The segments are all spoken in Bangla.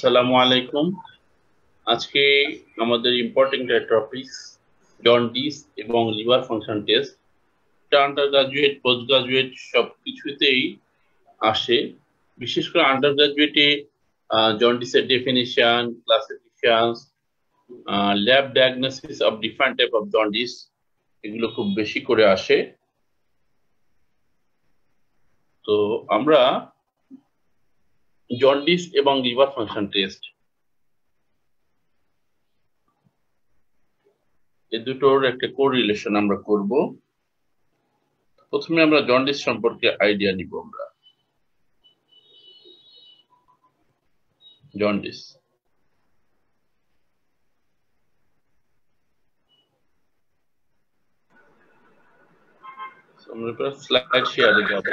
আসসালামু আলাইকুম। আজকে আমাদের ইম্পর্টেন্ট টপিক জন্ডিস এবং liver function test. Under graduate, post graduate সবকিছুতেই আসে। বিশেষ করে আন্ডার গ্রাজুয়েটে জন্ডিসের definition, classification, lab diagnosis of different type of jaundice, এগুলো খুব বেশি করে আসে। তো আমরা জন্ডিস এবং লিভার ফাংশন টেস্ট এই দুটোর একটা কোরিলেশন আমরা করব। প্রথমে আমরা জন্ডিস সম্পর্কে আইডিয়া নিব। আমরা জন্ডিস আমরা স্লাইড শেয়ারে যাব।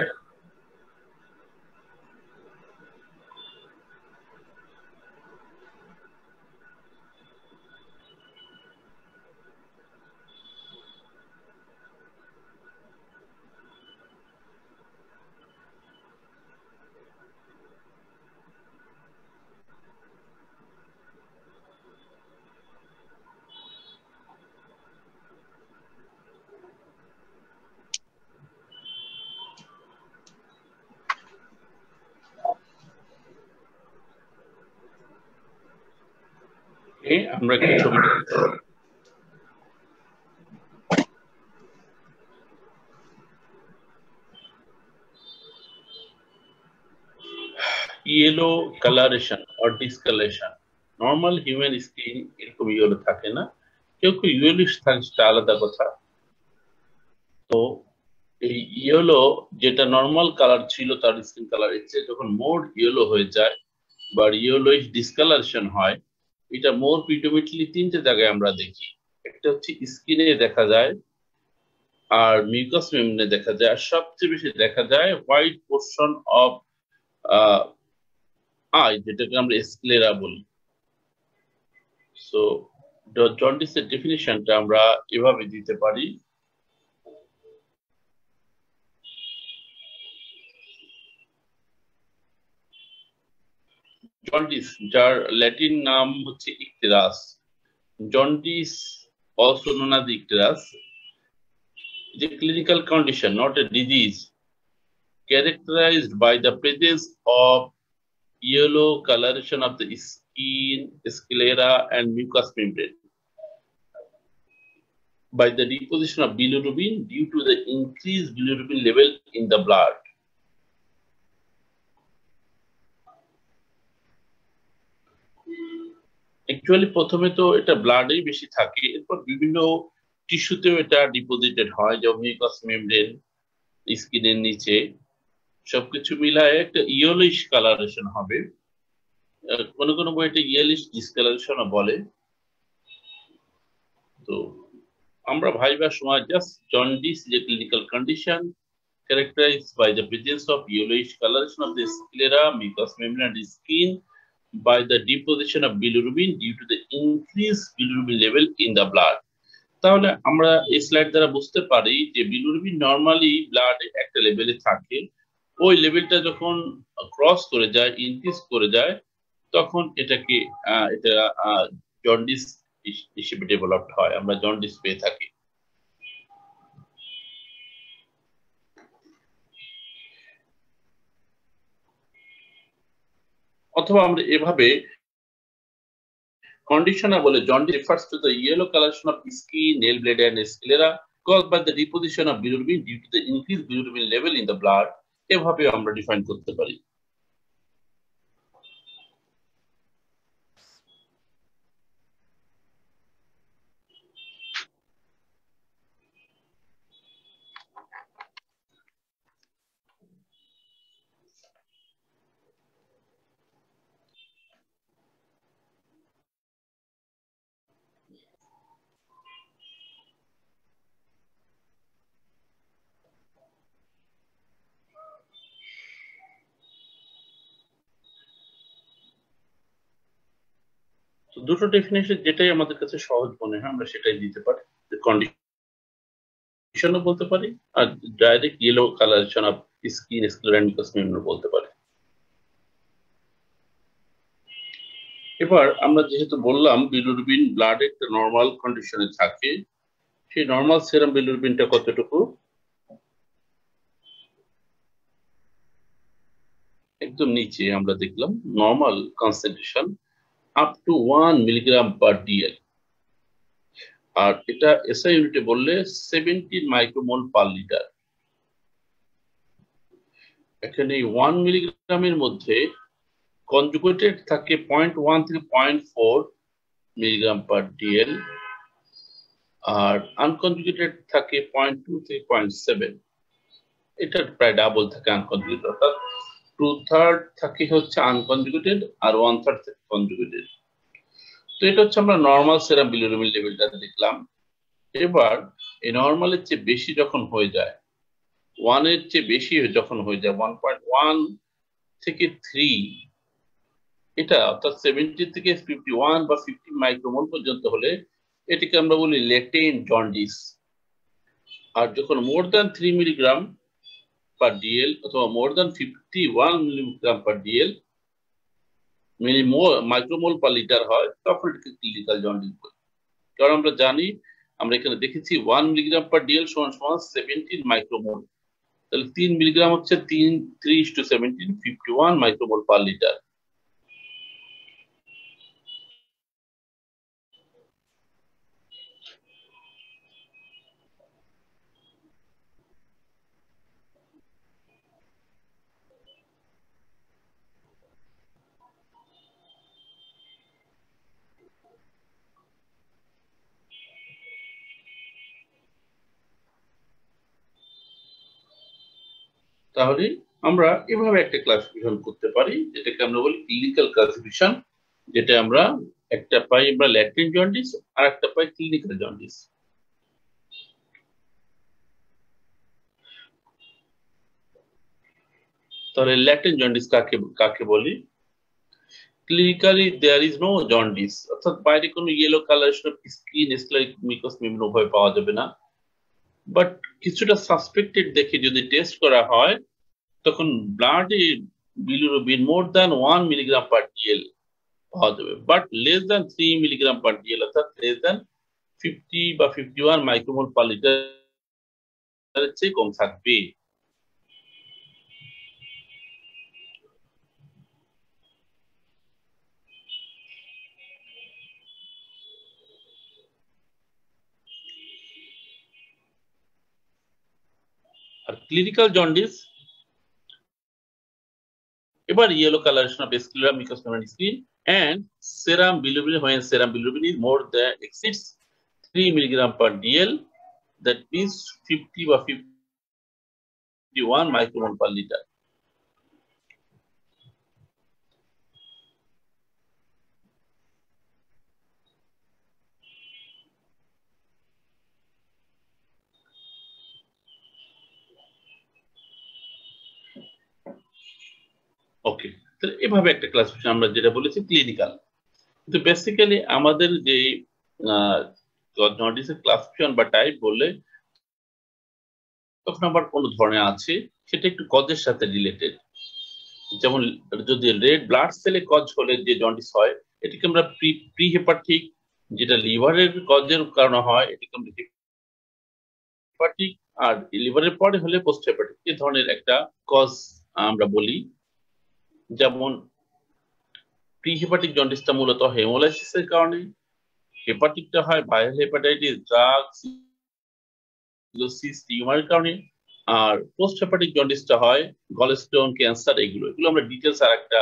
আমরা একটা ছবি yellow colouration or discolouration. Normal human skin এরকম ইয়েলো থাকে না, কেউ কেউ ইয়েলিশ থাকে, সেটা আলাদা কথা। তো এই ইয়েলো যেটা নর্মাল কালার ছিল তার স্কিন কালার, চেয়ে যখন মোর ইয়েলো হয়ে যায় বা ইয়েলোইশ ডিসকালারেশন হয়, এটা মোর প্রিডমিনেন্টলি তিনটে জায়গায় আমরা দেখি। একটা হচ্ছে স্কিনে দেখা যায়, আর মিউকাস মেমব্রেনে দেখা যায়, আর সবচেয়ে বেশি দেখা যায় হোয়াইট পোর্শন অফ আই, যেটাকে আমরা স্ক্লেরা বলি। সো জন্ডিসের ডেফিনিশনটা আমরা এভাবে দিতে পারি। জন্ডিস, যার ল্যাটিন নাম হচ্ছে icterus. Jaundice also known as icterus is a clinical condition, not a disease, characterized by the presence of yellow coloration of the skin, sclera, and mucous membrane by the deposition of bilirubin due to the increased bilirubin level in the blood. Actually প্রথমে তো এটা ব্লাডেই বেশি থাকে, এরপর বিভিন্ন টিস্যুতেও এটা ডিপোজিটেড হয়, যেমন মিউকাস মেমব্রেন, স্কিনের নিচে, সবকিছু মিলায় একটা ইয়েলোইশ কালারেশন হবে। কোন কোন বইতে ইয়েলিশ ডিসকালারেশনও বলে। তো আমরা ভাইবার সময় জাস্ট জন্ডিস যে clinical condition characterized by the presence of yellowish coloration of the sclera, mucous membrane, and skin by the deposition of bilirubin due to the increased bilirubin level in the blood. তাহলে আমরা এই স্লাইড দ্বারা বুঝতে পারি যে বিলিরুবিন নরমালি ব্লাডে একটা লেভেলে থাকে, ওই লেভেলটা যখন ক্রস করে যায়, ইনক্রিজ করে যায়, তখন এটাকে এটা জন্ডিস হিসেবে ডেভেলপড হয়, আমরা জন্ডিস পেয়ে থাকি। অথবা আমরা এভাবে condition বলে, jaundice refers to the yellow coloration of skin, nail blade, and sclera caused by the deposition of bilirubin due to the increased bilirubin level in the blood. এভাবে আমরা ডিফাইন করতে পারি। দুটো ডেফিনেশন যেটাই আমাদের কাছে সহজ মনে হয় আমরা সেটাই দিতে পারি। কন্ডিশনও বলতে পারি, আর direct yellow coloration of skin, sclera, and mucous membrane বলতে পারি। এবার আমরা যেহেতু বললাম বিলিরুবিন ব্লাডে একটা নর্মাল কন্ডিশনে থাকে, সেই নর্মাল সেরাম বিলিরুবিনটা কতটুকু? একদম নিচে আমরা দেখলাম normal concentration up to 1 milligram per DL, আর এটা এসআই ইউনিটে বললে 17 মাইক্রোমোল পার লিটার। এখানে 1 মিলিগ্রামের মধ্যে কনজুগেটেড থাকে 0.1 থেকে 0.4 মিলিগ্রাম পার ডিএল, আর আনকনজুগেটেড থাকে 0.2 থেকে 0.7। এটা প্রায় ডাবল থাকে আনকনজুগেটেড, অর্থাৎ 2/3 থাকে হচ্ছে আনকনজুগেটেড আর 1/3 থাকে কনজুগেটেড। তো এটা হচ্ছে আমরা নর্মাল সেরাম বিলিরুবিন লেভেলটা দেখলাম। এবার এই নর্মালের চেয়ে বেশি যখন হয়ে যায়, 1 এর চেয়ে বেশি যখন হয়ে যায় 1.1 থেকে 3, এটা অর্থাৎ 70 থেকে 51 বা 50 মাইক্রোমোল পর্যন্ত হলে এটাকে আমরা বলি লেটেন্ট জন্ডিস। আর যখন more than 3 milligram per DL অথবা more than 51 milligram per DL micromole per litre হয়, তখন এটাকে ক্লিনিক্যাল জন্ডিস বলি। কারণ আমরা জানি, আমরা এখানে দেখেছি 1 মিলিগ্রাম পার ডিএল সমান সমান 17 মাইক্রোমোল, তাহলে 3 মিলিগ্রাম হচ্ছে 3:17, 51 মাইক্রোমোল পার লিটার। তাহলে আমরা এভাবে একটা ক্লাসিফিকেশন করতে পারি, যেটাকে আমরা বলি ক্লিনিক্যাল ক্লাসিফিকেশন, যেটা আমরা একটা পাই আমরা ল্যাটেন্ট জন্ডিস আর একটা পাই ক্লিনিক্যাল জন্ডিস। তাহলে ল্যাটেন্ট জন্ডিস কাকে কাকে বলি? Clinically there is no jaundice, অর্থাৎ বাইরে কোনো yellow coloration of skin, scleric mucous membrane উভয় পাওয়া যাবে না, বাট কিছুটা সাসপেক্টেড দেখে যদি টেস্ট করা হয় তখন ব্লাডে bilirubin more than 1 milligram per DL পাওয়া যাবে, but less than 3 milligram per DL, অর্থাৎ লেস দ্যান 50 বা 51 মাইক্রোমোল পার লিটারের চেয়ে কম থাকবে। আর ক্লিনিক্যাল জন্ডিস, এবার yellow coloration of sclera, mucous membrane skin, and serum bilirubin when serum bilirubin is more than exceeds 3 milligram per dl, that means 50 বা 51 micromole per liter. ওকে, তাহলে এভাবে একটা ক্লাসিফিকেশন আমরা যেটা বলেছি ক্লিনিক্যাল। কিন্তু বেসিক্যালি আমাদের যে জন্ডিসের ক্লাসিফিকেশন বা টাইপ বললে তখন আবার কোন ধরনের আছে, সেটা একটু কজের সাথে রিলেটেড। যেমন যদি রেড ব্লাড সেলে কজ হলে যে জন্ডিস হয়, এটাকে আমরা প্রি হেপাটিক, যেটা লিভারের কজের কারণে হয় এটাকে আমরা হেপাটিক, আর লিভারের পরে হলে পোস্ট হেপাটিক, এই ধরনের একটা কজ আমরা বলি। যেমন প্রি হেপাটিক জন্ডিসটা মূলত হেমোলাইসিসের কারণে, হেপাটিকটা হয় ভাইরাল হেপাটাইটিস, ড্রাগস, টিউমারের কারণে, আর পোস্ট হেপাটিক জন্ডিসটা হয় গলস্টোন, ক্যান্সার, এগুলো এগুলো আমরা ডিটেলস আর একটা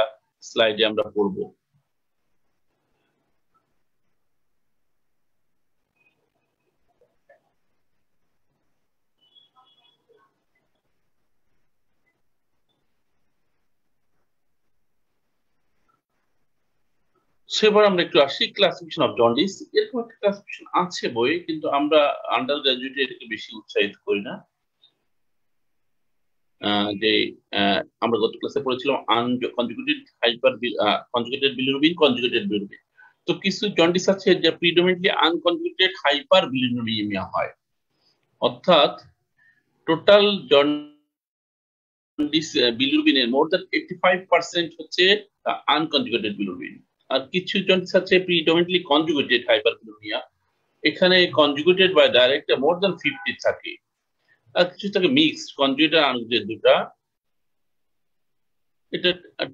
স্লাইডে আমরা পড়বো। সেবার আমরা একটু আসি ক্লাসিফিকেশন অফ জন্ডিস। এরকম একটা ক্লাসিফিকেশন আছে বই, কিন্তু আমরা আন্ডার গ্রাজুয়েটে এটাকে বেশি উৎসাহিত করি না। যে আমরা গত ক্লাসে পড়েছিলাম unconjugated hyper conjugated bilirubin, conjugated bilirubin. তো কিছু জন্ডিস আছে যে প্রিডমিনেন্টলি আনকনজুগেটেড হাইপার বিলিরুবিনিয়া হয়, অর্থাৎ টোটাল জন্ডিস বিলিরুবিনের মোর দ্যান 85% হচ্ছে আনকনজুগেটেড বিলিরুবিন, আর কিছু জন্ডিস আছে প্রিডমিনেন্টলি কনজুগেটেড হাইপারকালোরিয়া, এখানে conjugated by direct more than 50 থাকে, আর কিছু থাকে মিক্সড কনজুগেটেড আর আনকনজুগেটেড দুটা, এটা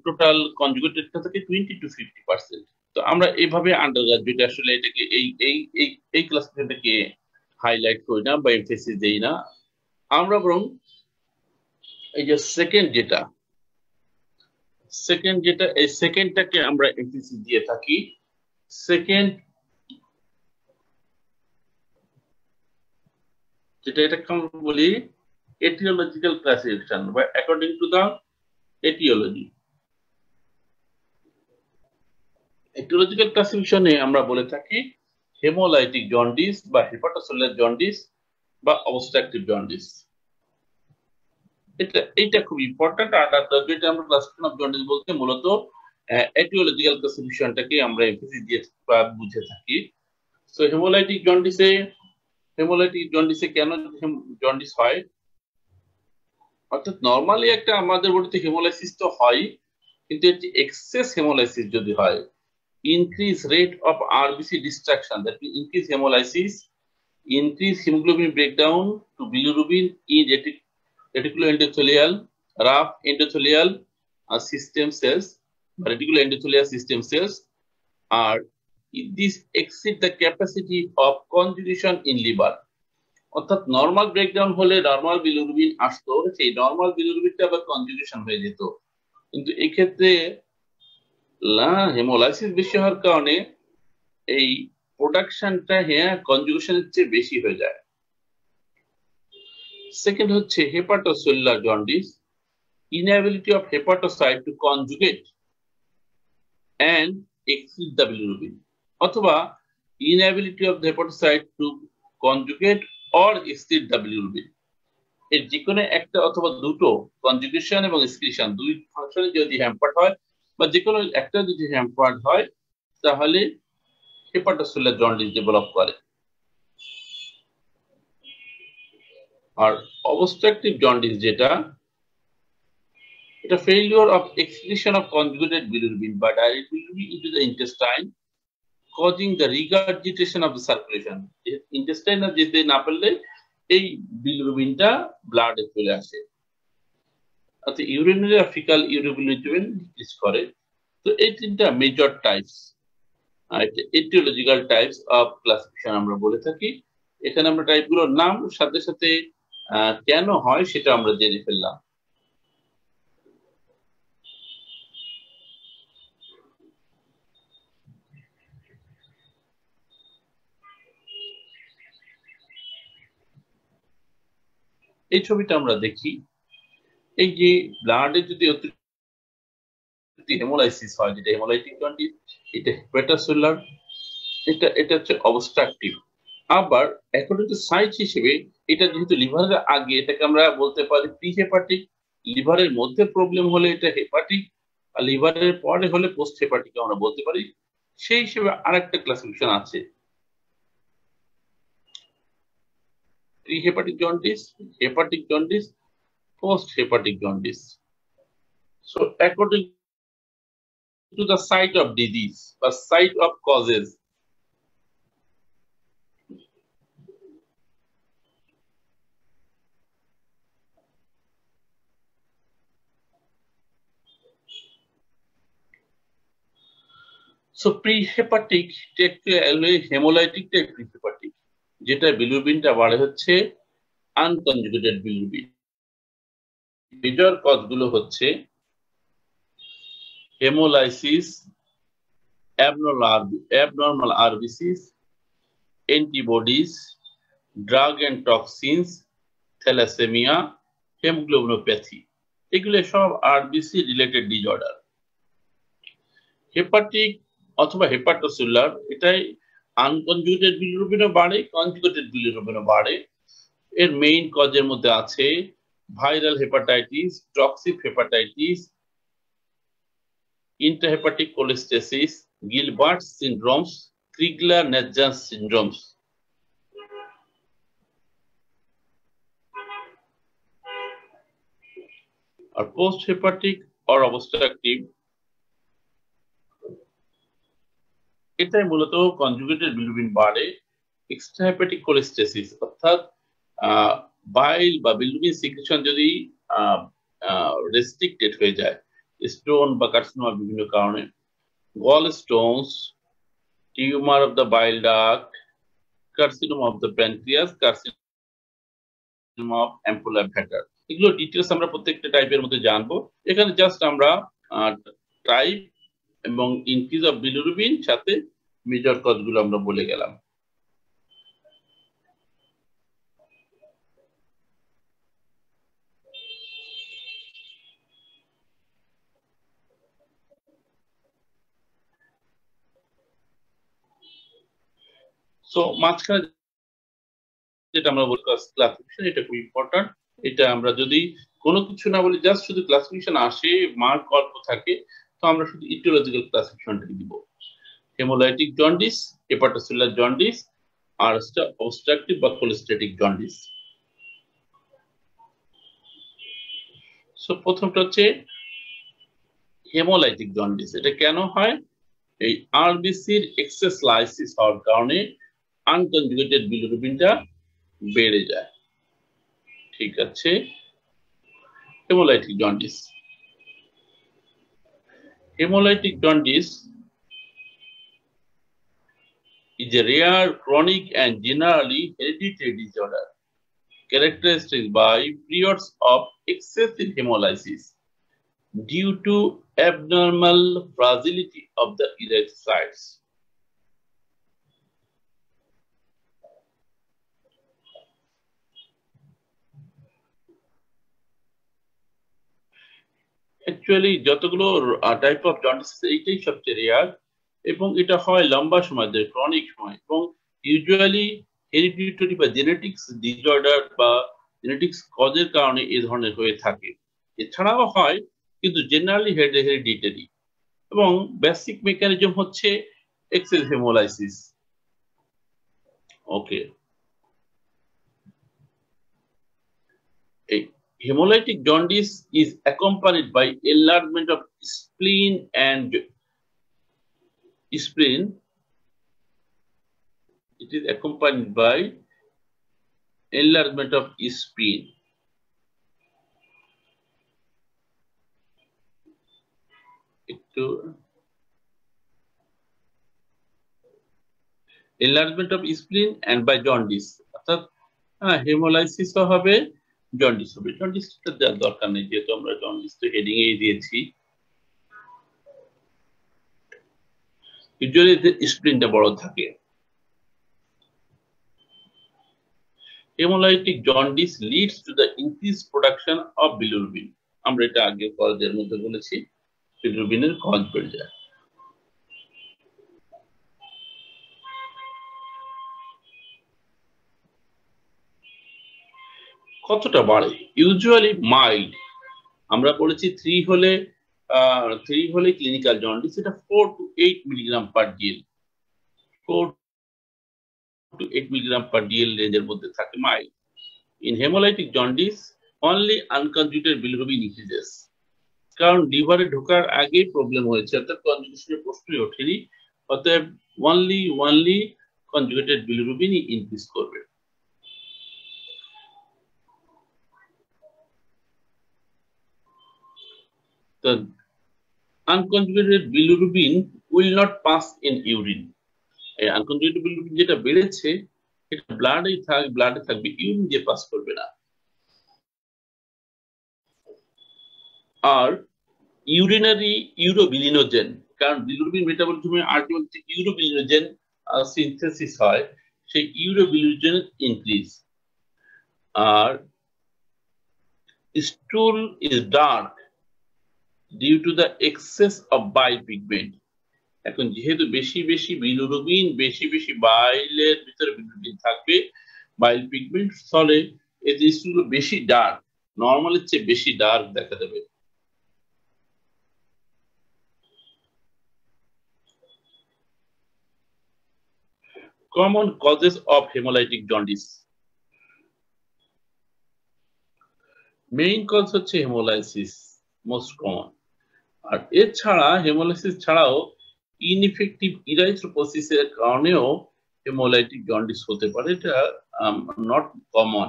টোটাল কনজুগেটেডটা থাকে 20 to 50%। তো আমরা এইভাবে আন্ডার গ্রাজুয়েট আসলে এটাকে এই এই এই এই ক্লাসিফিকেশনটাকে হাইলাইট করি না বা এমফেসিস দেই না, আমরা বরং এই যে সেকেন্ড যেটা এই সেকেন্ডটাকে আমরা এমফেসিস দিয়ে থাকি। সেকেন্ড যেটা এটাকে আমরা বলি এটিওলজিক্যাল ক্লাসিফিকেশন বা according to the aetiology. Aetiological ক্লাসিফিকেশনে আমরা বলে থাকি হেমোলাইটিক জন্ডিস বা হেপাটোসেলুলার জন্ডিস বা অবস্ট্রাকটিভ জন্ডিস। এটা খুব ইম্পর্টেন্ট। যেটা আমরা ক্লাসিফিকেশন অফ জন্ডিস বলতে মূলত এটিওলজিক্যাল ক্লাসিফিকেশনটাকে আমরা এমফেসিস দিয়ে বা বুঝে থাকি। সো হেমোলাইটিক জন্ডিসে কেন জন্ডিস হয়, অর্থাৎ নরমালি একটা আমাদের বডিতে হেমোলাইসিস তো হয়, কিন্তু এটি এক্সেস হেমোলাইসিস যদি হয়, increase rate of RBC destruction, that means increase hemolysis, increase hemoglobin breakdown to bilirubin in reticuloendothelial, rough endothelial system cells, reticuloendothelial system cells, are this exceed the capacity of conjugation in liver। অর্থাৎ নরমাল ব্রেকডাউন হলে নরমাল বিলিরুবিন আসতো, সেই নরমাল বিলিরুবিনটা আবার কনজুগেশন হয়ে যেত, কিন্তু এই ক্ষেত্রে হেমোলাইসিস বেশি হওয়ার কারণে এই প্রোডাকশনটা কনজুগেশনের চেয়ে বেশি হয়ে যায়। সেকেন্ড হচ্ছে hepatocellular jaundice, inability of hepatocyte to conjugate and excrete the bilirubin, অথবা inability of the hepatocyte to conjugate or excrete the bilirubin। এর যে কোনো একটা অথবা দুটো কনজুগেশন এবং এক্সক্রিশন দুই ফাংশনে যদি হ্যাম্পার্ড হয় বা যে কোনো একটা যদি হ্যাম্পার্ড হয়, তাহলে হেপাটোসেলুলার জন্ডিস ডেভেলপ করে। আর অবস্ট্রাকটিভ জন্ডিস যেটা, এটা failure of excretion of conjugated bilirubin বা direct bilirubin into the intestine, causing the regurgitation of the circulation। Intestine যেতে না পারলে এই বিলিরুবিনটা ব্লাডে চলে আসে, অর্থাৎ ইউরিনারি আর ফিকাল ইউরিবিলিরুবিন ডিক্রিজ করে। তো এই তিনটা major types, aetiological types of classification আমরা বলে থাকি। এখানে আমরা টাইপগুলোর নাম সাথে সাথে কেন হয় সেটা আমরা জেনে ফেললাম। এই ছবিটা আমরা দেখি, এই যে ব্লাডে যদি হেমোলাইসিস হয়, যেটা হেমোলাইটিক জন্ডিস, এটা হেপাটোসেলুলার, এটা হচ্ছে অবস্ট্রাকটিভ। আবার অ্যাকর্ডিং টু সাইজ হিসেবে এটা যেহেতু লিভারের আগে, এটাকে আমরা বলতে পারি প্রি হেপাটিক। লিভারের মধ্যে প্রবলেম হলে এটা হেপাটিক, আর লিভারের পরে হলে পোস্ট হেপাটিক আমরা বলতে পারি। সেই হিসেবে আরেকটা ক্লাসিফিকেশন আছে, pre hepatic jaundice, hepatic jaundice, post hepatic jaundice. So according to the site of disease or site of causes, so prehepatic hemolytic prehepatic, যেটা বিলিরুবিনটা বাড়ে হচ্ছে আনকনজুগেটেড বিলিরুবিন। মেজর কজগুলো হচ্ছে haemolysis, abnormal RBCs, antibodies, drug and toxins, thalassemia, hemoglobinopathy, এগুলো সব আরবিসি রিলেটেড ডিসঅর্ডার। হেপাটিক অথবা হেপাটোসেলুলার, এটাই আনকনজুগেটেড বিলিরুবিনও বাড়ে, কনজুগেটেড বিলিরুবিনও বাড়ে। এর মেইন কজের মধ্যে আছে viral hepatitis, toxic hepatitis, intrahepatic cholestasis, Gilbert syndromes, Crigler-Najjar syndromes। আর পোস্ট হেপাটিক or obstructive, এটাই মূলত কনজুগেটেড বিলিরুবিন বাড়ে এক্সট্রাহেপাটিক কোলেস্টেসিস, অর্থাৎ বাইল বা বিলিরুবিন সিক্রেশন যদি রেস্ট্রিক্টেড হয়ে যায় স্টোন বা কার্সিনোমা বিভিন্ন কারণে, gall stones, tumour of the bile duct, carcinoma of the pancreas, carcinoma of ampulla Vater, এগুলো ডিটেলস আমরা প্রত্যেকটা টাইপের মধ্যে জানবো। এখানে জাস্ট আমরা টাইপ এবং ইনক্রিজ অফ বিলিরুবিন সাথে মেজর কজগুলো আমরা বলে গেলাম। সো মাঝখানে যেটা আমরা বলি ক্লাসিফিকেশন, এটা খুব ইম্পর্টেন্ট। এটা আমরা যদি কোনো কিছু না বলি, জাস্ট শুধু ক্লাসিফিকেশন আসে, মার্ক অল্প থাকে, তো আমরা শুধু ইটিওলজিক্যাল ক্লাসিফিকেশনটাকে দিব। হেমোলাইটিক জন্ডিস, হেপাটোসেলুলার জন্ডিস, আর অবস্ট্রাকটিভ বা কোলেস্টেটিক জন্ডিস। সো প্রথমটা হচ্ছে হেমোলাইটিক জন্ডিস। এটা কেন হয়? এই আরবিসির এক্সেস লাইসিস হওয়ার কারণে আনকনজুগেটেড বিলিরুবিনটা বেড়ে যায়। ঠিক আছে, haemolytic jaundice. Hemolytic jaundice is a rare, chronic, and generally hereditary disorder characterized by periods of excessive hemolysis due to abnormal fragility of the erythrocytes. Actually, যতগুলো টাইপ অফ জন্ডিস এইটাই সবচেয়ে রেয়ার, এবং এটা হয় লম্বা সময় ধরে, ক্রনিক সময়, এবং ইউজুয়ালি হেরিডিটরি বা জেনেটিক্স ডিসঅর্ডার বা জেনেটিক্স কজের কারণে এই ধরনের হয়ে থাকে। এছাড়াও হয়, কিন্তু জেনারেলি হেরিডিটারি, এবং বেসিক মেকানিজম হচ্ছে excess hemolysis. Okay, hemolytic jaundice is accompanied by enlargement of spleen and spleen. It is accompanied by enlargement of spleen. Enlargement of spleen and by jaundice, অর্থাৎ হেমোলাইসিস হবে, জন্ডিস হবে। জন্ডিসটা দেওয়ার দরকার নেই, যেহেতু আমরা জন্ডিস তো হেডিং এই দিয়েছি। ইউজুয়ালি স্প্লিনটা বড় থাকে। Haemolytic jaundice leads to the increase production of bilirubin. আমরা এটা আগে কজের মধ্যে বলেছি, বিলিরুবিনের কজ বেড়ে যায়। কতটা বাড়ে? ইউজুয়ালি মাইল্ড, আমরা বলেছি 3 হলে ক্লিনিক্যাল জন্ডিস, এটা 4 to 8 milligram per DL, 4 to 8 milligram per DL রেঞ্জের মধ্যে থাকে mild. In haemolytic jaundice only unconjugated bilirubin increases, কারণ লিভারে ঢোকার আগে প্রবলেম হয়েছে, অর্থাৎ কনজুগেশনের প্রশ্নই ওঠেনি, অতএব ওয়ানলি কনজুগেটেড বিলিরুবিন ইনক্রিজ করবে। The unconjugated bilirubin will not pass in urine. এই আনকনজুগেটেড বিলিরুবিন যেটা বেড়েছে, এটা ব্লাডে থাকবে, ইউরিন দিয়ে পাস করবে না। আর ইউরিনারি ইউরোবিলিনোজেন, কারণ বিলিরুবিন মেটাবলিজমে আলটিমেটলি ইউরোবিলিনোজেন সিনথেসিস হয়, সেই ইউরোবিলিনোজেন ইনক্রিজ। আর stool is dark due to the excess of bile pigment. এখন যেহেতু বেশি বিলিরুবিন, বেশি বাইলের ভিতরে বিলিরুবিন থাকবে, বাইল পিগমেন্ট, ফলে এই জিনিসগুলো বেশি ডার্ক, নর্মালের চেয়ে বেশি ডার্ক দেখা যাবে। Common causes of hemolytic jaundice. Main cause হচ্ছে হেমোলাইসিস, মোস্ট কমন। আর এছাড়া হেমোলাইসিস ছাড়াও ইনএফেক্টিভ ইরাইথ্রোপোসিসের কারণেও হেমোলাইটিক জন্ডিস হতে পারে, এটা নট কমন।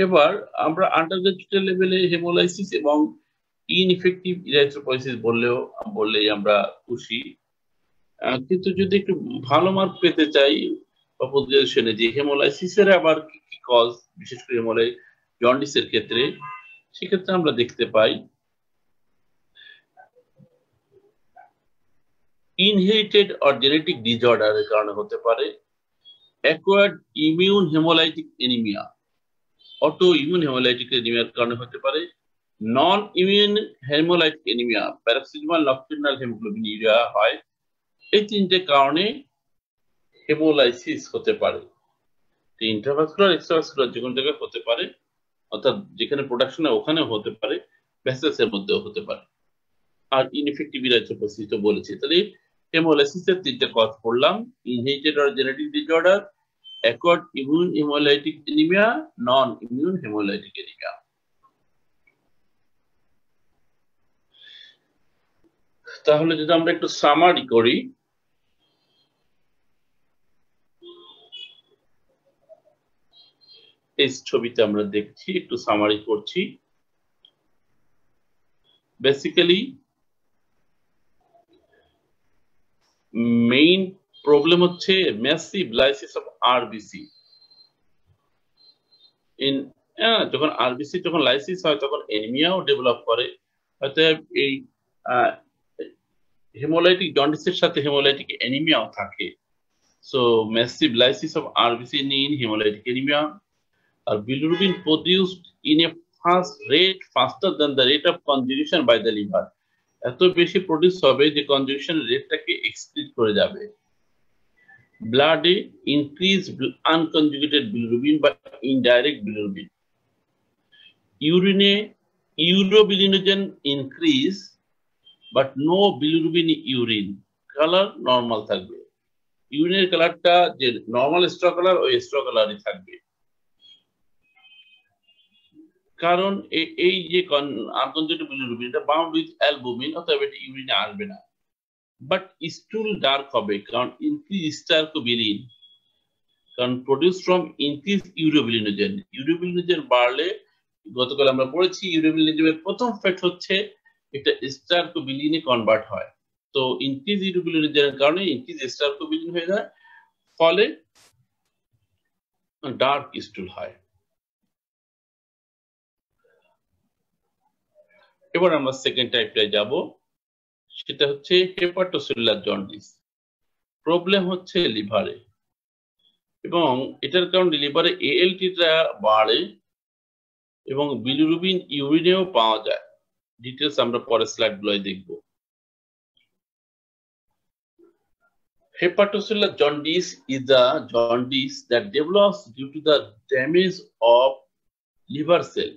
এবার আমরা আন্ডারগ্রাজুয়েট লেভেলে হেমোলাইসিস এবং ইনএফেক্টিভ ইরাইথ্রোপোসিস বললেই আমরা খুশি। কিন্তু যদি একটু ভালো মার্ক পেতে চাই বা পজিশনে যে হেমোলাইসিসের আবার কি কি কজ, বিশেষ করে জন্ডিসের ক্ষেত্রে, সেক্ষেত্রে আমরা দেখতে পাই ইনহেরিটেড অর জেনেটিক ডিসঅর্ডারের কারণে হতে পারে, acquired immune haemolytic anaemia, auto immune haemolytic এনিমিয়ার কারণে হতে পারে, non immune haemolytic anaemia, paroxysmal nocturnal haemoglobinuria হয়। এই তিনটে কারণে হেমোলাইসিস হতে পারে। ইন্ট্রাভাস্কুলার, এক্সট্রাভাস্কুলার যে কোনো জায়গায় হতে পারে, অর্থাৎ যেখানে প্রোডাকশন ওখানে হতে পারে, ভেসেলসের মধ্যেও হতে পারে। আর ইনএফেক্টিভ ইরাইথ্রোপোসিস তো বলেছি। তাহলে হেমোলাইসিসের তিনটে কজ পড়লাম: inherited or genetic disorder, acquired immune haemolytic anaemia, non immune haemolytic anaemia. তাহলে যদি আমরা একটু সামারি করি, এই ছবিতে আমরা দেখছি, একটু সামারি করছি। বেসিক্যালি মেইন প্রবলেম হচ্ছে ম্যাসিভ লাইসিস অফ আরবিসি। যখন আরবিসি যখন লাইসিস হয় তখন এনিমিয়াও ডেভেলপ করে। অতএব এই হেমোলাইটিক জন্ডিসের সাথে হেমোলাইটিক এনিমিয়াও থাকে। So massive lysis of RBC in hemolytic anemia, আর bilirubin produced in a fast rate faster than the rate of conjugation by the liver, এত বেশি প্রডিউস হবে যে কনজুগেশন রেটটাকে এক্সিড করে যাবে। ব্লাডে ইনক্রিজ আনকনজুগেটেড বিলিরুবিন বা ইনডাইরেক্ট বিলিরুবিন, ইউরিনে urobilinogen increase but no bilirubin urine, colour normal থাকবে। ইউরিনের কালারটা যে নরমাল স্ট্র কালার, ওই স্ট্র কালারই থাকবে। কারণ এই যে আনকনজুগেটেড বিলিরুবিন এটা বাউন্ড উইথ অ্যালবুমিন, অতএব এটা ইউরিনে আসবে না। বাট স্টুল ডার্ক হবে, কারণ ইনক্রিজ স্টারকোবিলিন, কারণ produce from increase urobilinogen. Urobilinogen বাড়লে, গতকাল আমরা পড়েছি, ইউরোবিলিনোজেনের প্রথম ফ্যাক্ট হচ্ছে এটা স্টারকোবিলিনে কনভার্ট হয়। তো ইনক্রিজ ইউরোবিলিনোজেনের কারণে ইনক্রিজ স্টারকোবিলিন হয়ে যায়, ফলে ডার্ক স্টুল হয়। এবার আমরা সেকেন্ড টাইপটায় যাব, সেটা হচ্ছে হেপাটোসেলুলার জন্ডিস। প্রবলেম হচ্ছে লিভারে, এবং এটার কারণে লিভারে এএলটিটা বাড়ে এবং বিলিরুবিন ইউরিনেও পাওয়া যায়। ডিটেলস আমরা পরের স্লাইডগুলোয় দেখব। Hepatocellular jaundice is the jaundice that develops due to the damage of liver cell.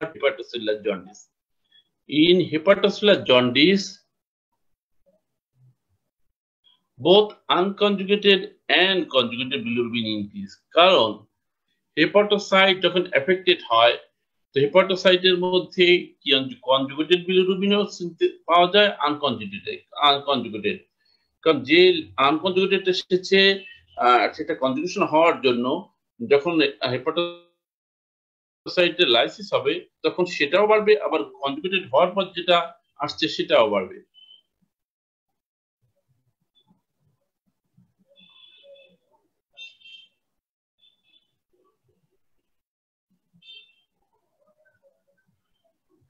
Hepatocellular jaundice. In hepatocellular jaundice, both unconjugated and conjugated bilirubin increase. কারণ হেপাটোসাইট যখন এফেক্টেড হয়, তো হেপাটোসাইটের মধ্যে কনজুগেটেড বিলিরুবিনও পাওয়া যায়, আনকনজুগেটেড। কারণ যে আনকনজুগেটেড এসেছে সেটা কনজুগেশন হওয়ার জন্য যখন হেপাটোসাইটের লাইসিস হবে তখন সেটাও বাড়বে, আবার কনজুগেটেড হওয়ার পর যেটা আসছে সেটাও বাড়বে।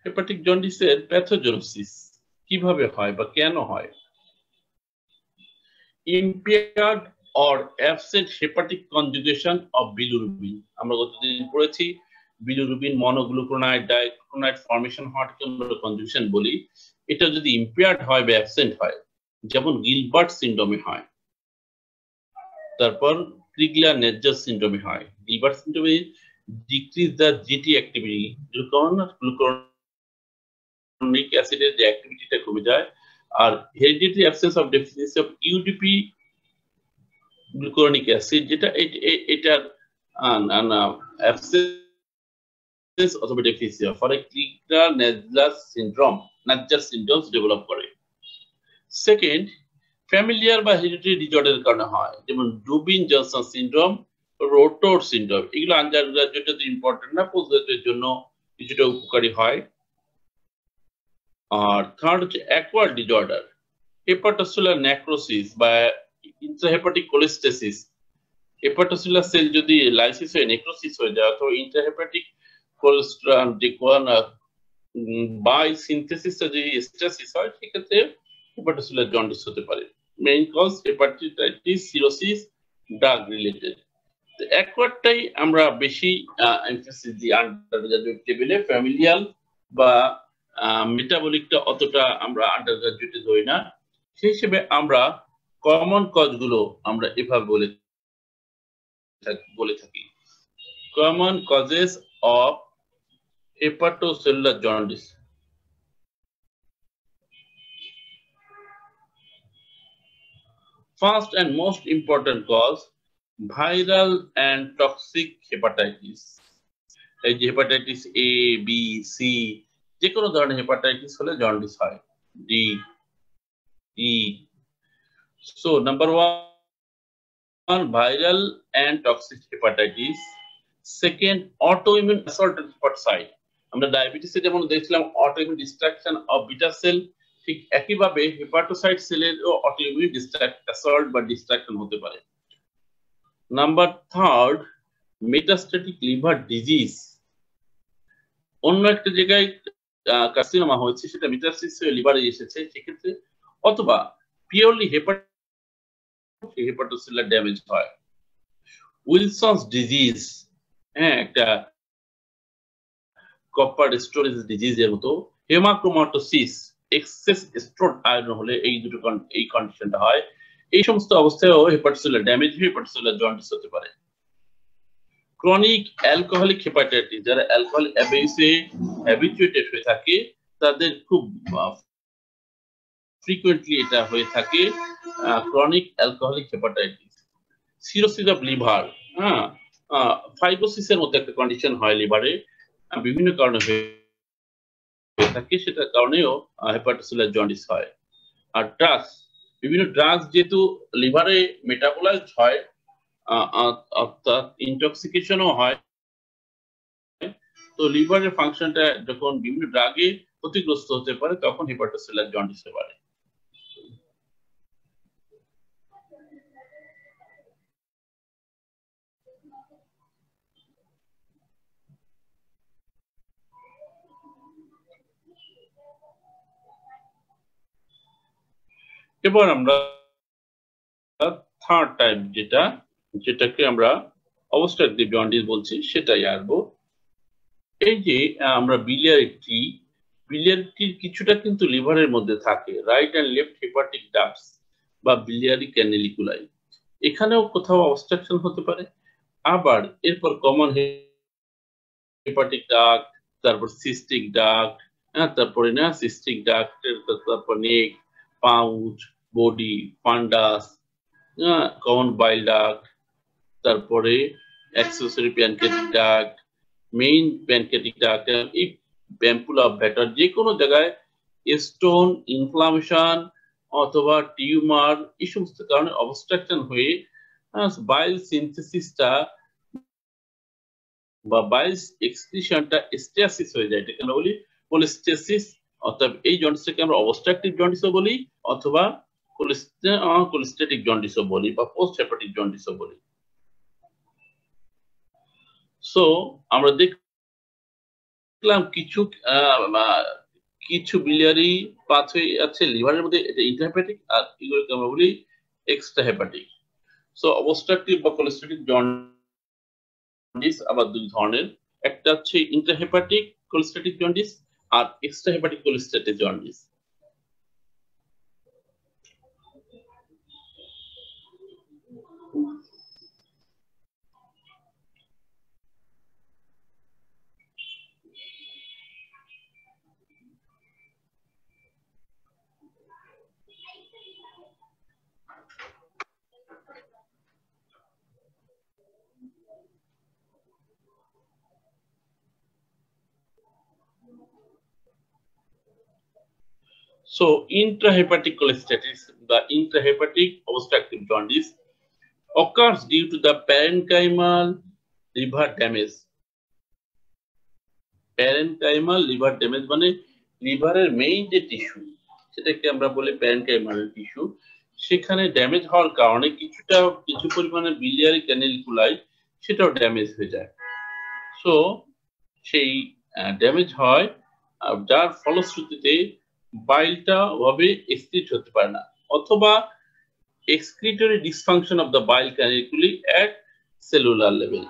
হেপাটিক জন্ডিসের প্যাথোজেনেসিস কিভাবে হয় বা কেন হয়? impaired or absent hepatic conjugation of bilirubin, আমরা গতদিন পড়েছি বিলিরুবিন মনোগ্লুকোনাইড ডাইগ্লুকোনাইড ফর্মেশন হওয়াটাকে আমরা কনজুগেশন বলি। এটা যদি ইম্পেয়ার্ড হয় বা অ্যাবসেন্ট হয়, যেমন গিলবার্ট সিনড্রোমে হয়, তারপর ক্রিগলার নেজ্জার সিনড্রোমে হয়। গিলবার্ট সিনড্রোমে decrease the GT activity, gluconic অ্যাসিডের যে অ্যাক্টিভিটিটা কমে যায়। আর hereditary absence of deficiency of UDP gluconic acid, যেটা এটার অ্যাবসেন্স অথবা ডেফিসিয়েন্সি ফলে ক্রিগলার নেজ্জার সিনড্রোমস ডেভেলপ করে। সেকেন্ড, ফ্যামিলিয়ার বা হেরিডিটারি ডিজঅর্ডারের কারণে হয়, যেমন Dubin Johnson syndrome, Rotor syndrome. এগুলো আন্ডার গ্রাজুয়েটের ইম্পর্টেন্ট না, পোস্ট গ্রাজুয়েটের জন্য কিছুটা উপকারী হয়। আর থার্ড হচ্ছে অ্যাকোয়ার্ড ডিজঅর্ডার, হেপাটোসেলুলার নেক্রোসিস বা ইন্ট্রাহেপাটিক কোলেস্টেসিস। হেপাটোসেলুলার সেল যদি লাইসিস হয়ে নেক্রোসিস হয়ে যায় অথবা ইন্ট্রাহেপাটিক কোলেস্ট্রল যে বাই সিনথেসিস যদি স্টেসিস হয়, সেক্ষেত্রে হেপাটোসেলুলার জন্ডিস হতে পারে। Main cause hepatitis, cirrhosis, drug related. অ্যাকোয়ার্ডটাই আমরা বেশি এমফাসিস দিই আন্ডার গ্রাজুয়েট লেভেলে, ফ্যামিলিয়াল বা মেটাবলিকটা অতটা আমরা আন্ডার গ্রাজুয়েটে ধরি না। সেই হিসেবে আমরা কমন কজগুলো আমরা এভাবে বলে থাকি। Common causes of hepatocellular jaundice. First and most important cause, viral and toxic hepatitis. এই যে হেপাটাইটিস এ, বি, সি, যে কোনো ধরনের হেপাটাইটিস হলে জন্ডিস হয়। D, E. So number 1, viral and toxic hepatitis. Second, autoimmune assault on hepatocyte. আমরা ডায়াবেটিসে যেমন দেখছিলাম autoimmune destruction of beta sell, ঠিক একইভাবে হেপাটোসাইট সেলেরও অটোইমিউন অ্যাসল্ট বা ডিস্ট্রাকশন হতে পারে। Number 3, metastatic liver disease. অন্য একটা জায়গায় কার্সিনোমা হয়েছে, সেটা মেটাস্টেসিস হয়ে লিভারে এসেছে, সেক্ষেত্রে অথবা পিওরলি হেপাটোসেলুলার ড্যামেজ হয়। উইলসনস ডিজিজ, হ্যাঁ, একটা কপার স্টোরেজ ডিজিজের মতো। হেমাক্রোমাটোসিস, এক্সেস স্টোরড আয়রন হলে এই কন্ডিশনটা হয়। এই সমস্ত অবস্থায়ও হেপাটোসেলুলার ড্যামেজ, হেপাটোসেলুলার জন্ডিস হতে পারে। ক্রনিক অ্যালকোহলিক হেপাটাইটিস, যারা অ্যালকোহল অ্যাবিউসে হ্যাবিচুয়েটেড হয়ে থাকে, তাদের খুব ফ্রিকোয়েন্টলি এটা হয়ে থাকে chronic alcoholic hepatitis. Cirrhosis of liver, হ্যাঁ, ফাইব্রোসিসের মতো একটা কন্ডিশন হয় লিভারে, বিভিন্ন কারণে হয়ে থাকে, সেটার কারণেও হেপাটোসেলুলার জন্ডিস হয়। আর ড্রাগস, বিভিন্ন ড্রাগস যেহেতু লিভারে মেটাবোলাইজড হয়, অর্থাৎ ইনটক্সিকেশনও হয়, তো লিভারের ফাংশনটা যখন বিভিন্ন ড্রাগে ক্ষতিগ্রস্ত হতে পারে, তখন হেপাটোসেলুলার জন্ডিস হতে পারে। এবার আমরা থার্ড টাইপ যেটাকে আমরা অবস্ট্রাকটিভ জন্ডিস বলছি, সেটাই আসবো। এই যে আমরা biliary কিছুটা কিন্তু লিভারের মধ্যে থাকে, right and left hepatic ducts বা biliary ক্যানেলিকুলাই। এখানেও কোথাও অবস্ট্রাকশন হতে পারে। আবার এরপর কমন হেপাটিক ডাক্ট, তারপর সিস্টিক ডাক্ট, তারপরে না সিস্টিক ডাক্টের তারপর neck, pouch, body, fundus, common bile duct, তারপরে accessory pancreatic duct, main pancreatic duct. এই প্যাম্পুলা ব্যাটার যে কোনো জায়গায় স্টোন, ইনফ্লামেশন অথবা টিউমার, এই সমস্ত কারণে অবস্ট্রাকশন হয়ে বাইল সিনথেসিসটা বা বাইল এক্সক্রিশনটা স্টেসিস হয়ে যায়। এটাকে আমরা বলি কোলেস্টেসিস। অর্থাৎ এই জন্ডিসটাকে আমরা অবস্ট্রাকটিভ জন্ডিসও বলি, অথবা কোলেস্টেটিক জন্ডিসও বলি, বা পোস্ট হেপাটিক জন্ডিসও বলি। সো আমরা দেখলাম কিছু biliary পাথওয়ে আছে লিভারের মধ্যে, এটা ইন্ট্রাহেপাটিক, আর এগুলোকে আমরা বলি এক্সট্রা হেপাটিক। সো অবস্ট্রাকটিভ বা কোলেস্টেটিক জন্ডিস আবার দুই ধরনের, একটা হচ্ছে ইন্ট্রাহেপাটিক কোলেস্টেটিক জন্ডিস আর extra hepatic cholestatic jaundice. So intrahepatic cholestasis, the intrahepatic obstructive jaundice occurs due to the parenchymal liver damage. Parenchymal liver damage মানে লিভারের মেইন যে টিস্যু সেটাকে আমরা বলি প্যারেনকাইমাল টিস্যু, সেখানে ড্যামেজ হওয়ার কারণে কিছু পরিমাণে biliary ক্যানিকুলাই সেটাও ড্যামেজ হয়ে যায়। সো সেই ড্যামেজ হয়, যার ফলশ্রুতিতে বাইলটা ওভাবে এক্সক্রিট হতে পারে না, অথবা excretory dysfunction of the bile caniculi at cellular level.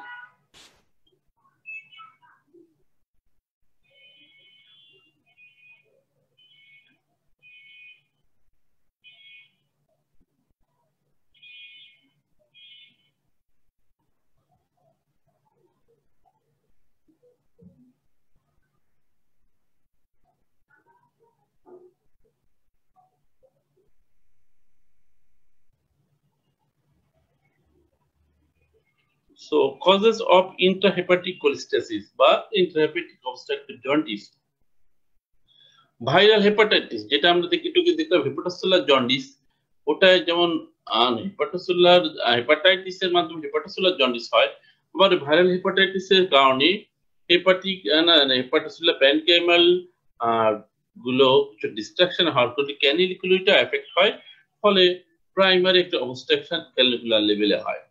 So causes of intrahepatic cholestasis বা intrahepatic obstructive jaundice. Viral hepatitis, যেটা আমরা দেখতাম হেপাটোসেলুলার জন্ডিস, ওটা যেমন হেপাটাইটিসের মাধ্যমে হেপাটোসেলুলার জন্ডিস হয়, আবার ভাইরাল হেপাটাইটিসের কারণে হেপাটোসেলুলার প্যারেনকাইমাল গুলো কিছু ডিস্ট্রাকশন হওয়ার ফলে ক্যানিকুলিটা এফেক্ট হয়, ফলে প্রাইমারি একটা অবস্ট্রাকশন ক্যানিকুলার লেভেলে হয়।